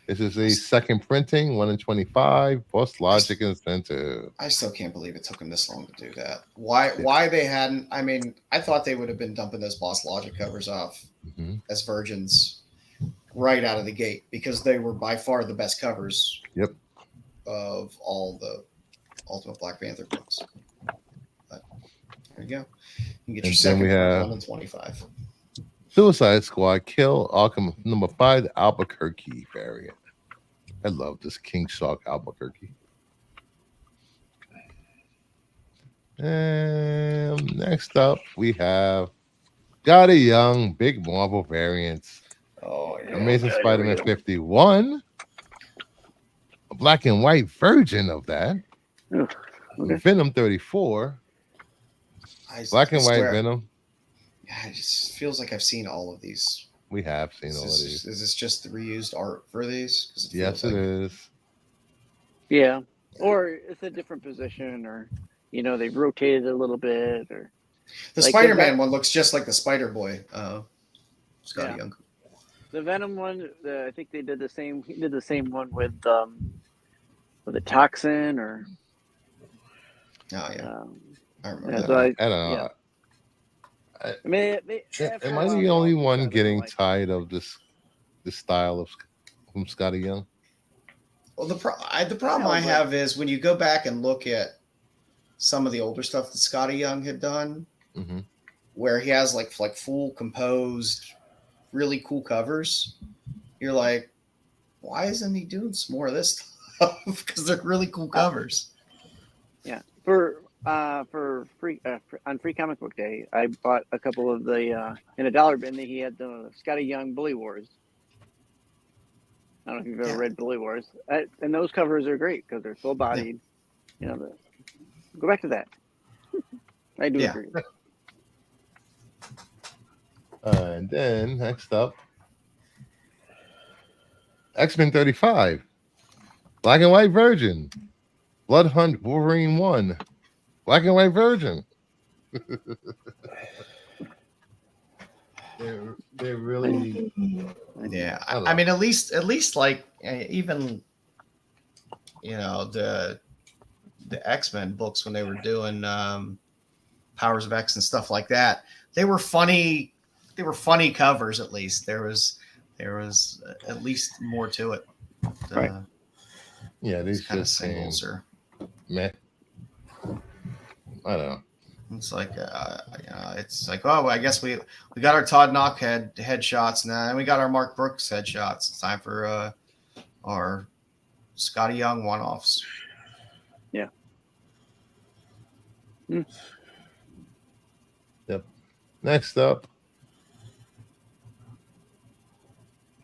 This is a second printing, 1 in 25, Boss Logic incentive. I still can't believe it took them this long to do that. Why they hadn't? I mean, I thought they would have been dumping those Boss Logic covers off as virgins right out of the gate because they were by far the best covers. Yep. Of all the Ultimate Black Panther books. But there you go. You can get your second 1 in 25. Suicide Squad Kill Arkham number 5, the Albuquerque variant. I love this King Shark Albuquerque. And next up, we have Scotty Young, big Marvel variants. Oh, yeah. Amazing Spider-Man 51. A black and white version of that. Okay. Venom 34. Black and white Venom. Yeah, it just feels like I've seen all of these. We have seen all of these. Is this just the reused art for these? Yes, it is. Yeah, or it's a different position, or they've rotated a little bit, or the Spider-Man one looks just like the Spider-Boy. Scotty Young. The Venom one, I think they did the same. He did the same one with the Toxin, or oh yeah, I remember that. So I don't know. Yeah. I mean, am I the only one getting tired of this style from Scotty Young? Well, the problem I have is when you go back and look at some of the older stuff that Scotty Young had done, where he has like full composed, really cool covers. You're like, why isn't he doing some more of this stuff? Because they're really cool covers. Yeah, for free on Free Comic Book Day, I bought a couple of the in a dollar bin. He had the Scotty Young Bully Wars. I don't know if you've ever read Bully Wars, and those covers are great because they're full bodied. Go back to that. I do agree. And then next up, X-Men 35, black and white version, Blood Hunt Wolverine 1. Black and white version. they're really. Yeah, I mean, at least like even the X-Men books when they were doing Powers of X and stuff like that, they were funny. They were funny covers. At least there was at least more to it. Right. Yeah, these kind of just singles or meh. I don't know. It's like oh, I guess we got our Todd Knock headshots now, and we got our Mark Brooks headshots. It's time for our Scotty Young one-offs. Yeah. Yep. Next up,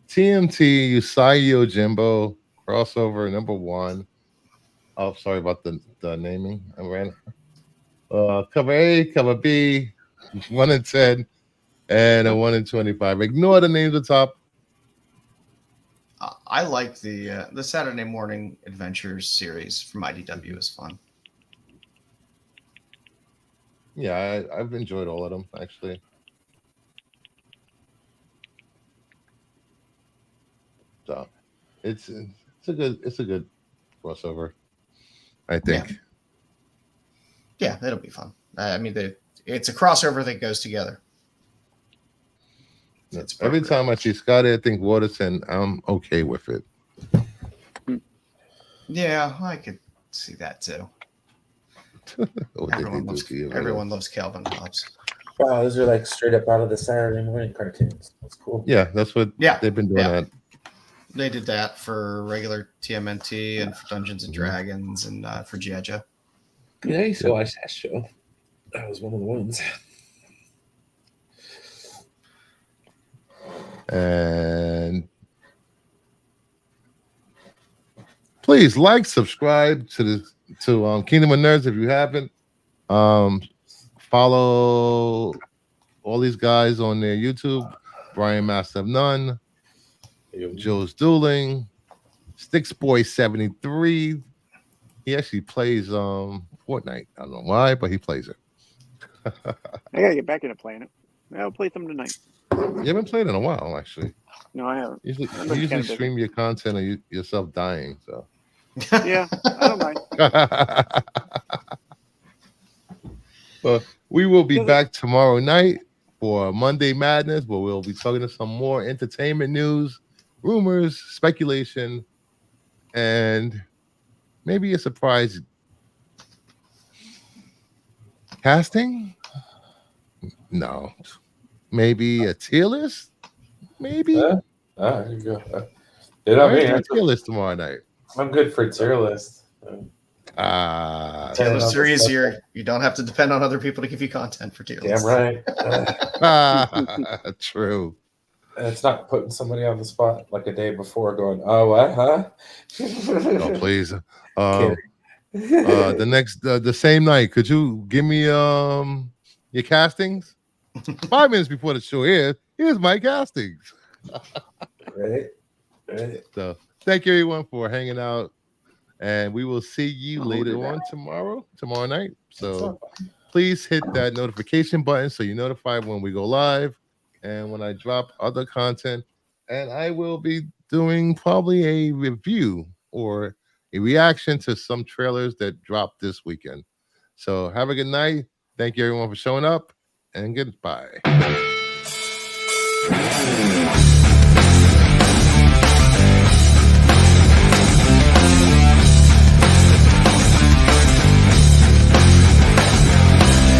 TMT Usagi Yojimbo crossover number 1. Oh, sorry about the naming. I ran. Cover A, cover B, 1 in 10, and a 1 in 25. Ignore the names at the top. I like the Saturday Morning Adventures series from IDW. Is fun. Yeah, I've enjoyed all of them actually. So it's a good crossover, I think. Yeah, it'll be fun. I mean, it's a crossover that goes together. Every time I see Scotty, I think Waterson, I'm okay with it. Yeah, I could see that too. Everyone loves Calvin Hobbes. Wow, those are like straight up out of the Saturday morning cartoons. That's cool. Yeah, that's what they've been doing. That. They did that for regular TMNT and for Dungeons and Dragons and for G.I. Joe. Yeah, I used to watch that show. That was one of the ones. And please like, subscribe to to Kingdom of Nerds if you haven't. Follow all these guys on their YouTube. Brian Master of None, Joe's Dueling, Sticks Boy 73. He actually plays Fortnite. I don't know why, but he plays it. I gotta get back into playing it. I'll play some tonight. You haven't played in a while, actually. No, I haven't. You usually stream your content of yourself dying. So yeah, I don't mind. But we will be back tomorrow night for Monday Madness, where we'll be talking to some more entertainment news, rumors, speculation, and maybe a surprise casting. No, maybe a tier list. Maybe. There you go. A tier list tomorrow night. I'm good for tier list. Tier lists are easier. You don't have to depend on other people to give you content for tier lists. Damn right. True. It's not putting somebody on the spot like a day before going, oh, what, huh? No, please. The same night, could you give me your castings? 5 minutes before the show here's my castings. Right. So thank you everyone for hanging out, and we will see you later on tomorrow night. So please hit that notification button so you're notified when we go live and when I drop other content. And I will be doing probably a review or a reaction to some trailers that dropped this weekend. So have a good night. Thank you everyone for showing up, and goodbye.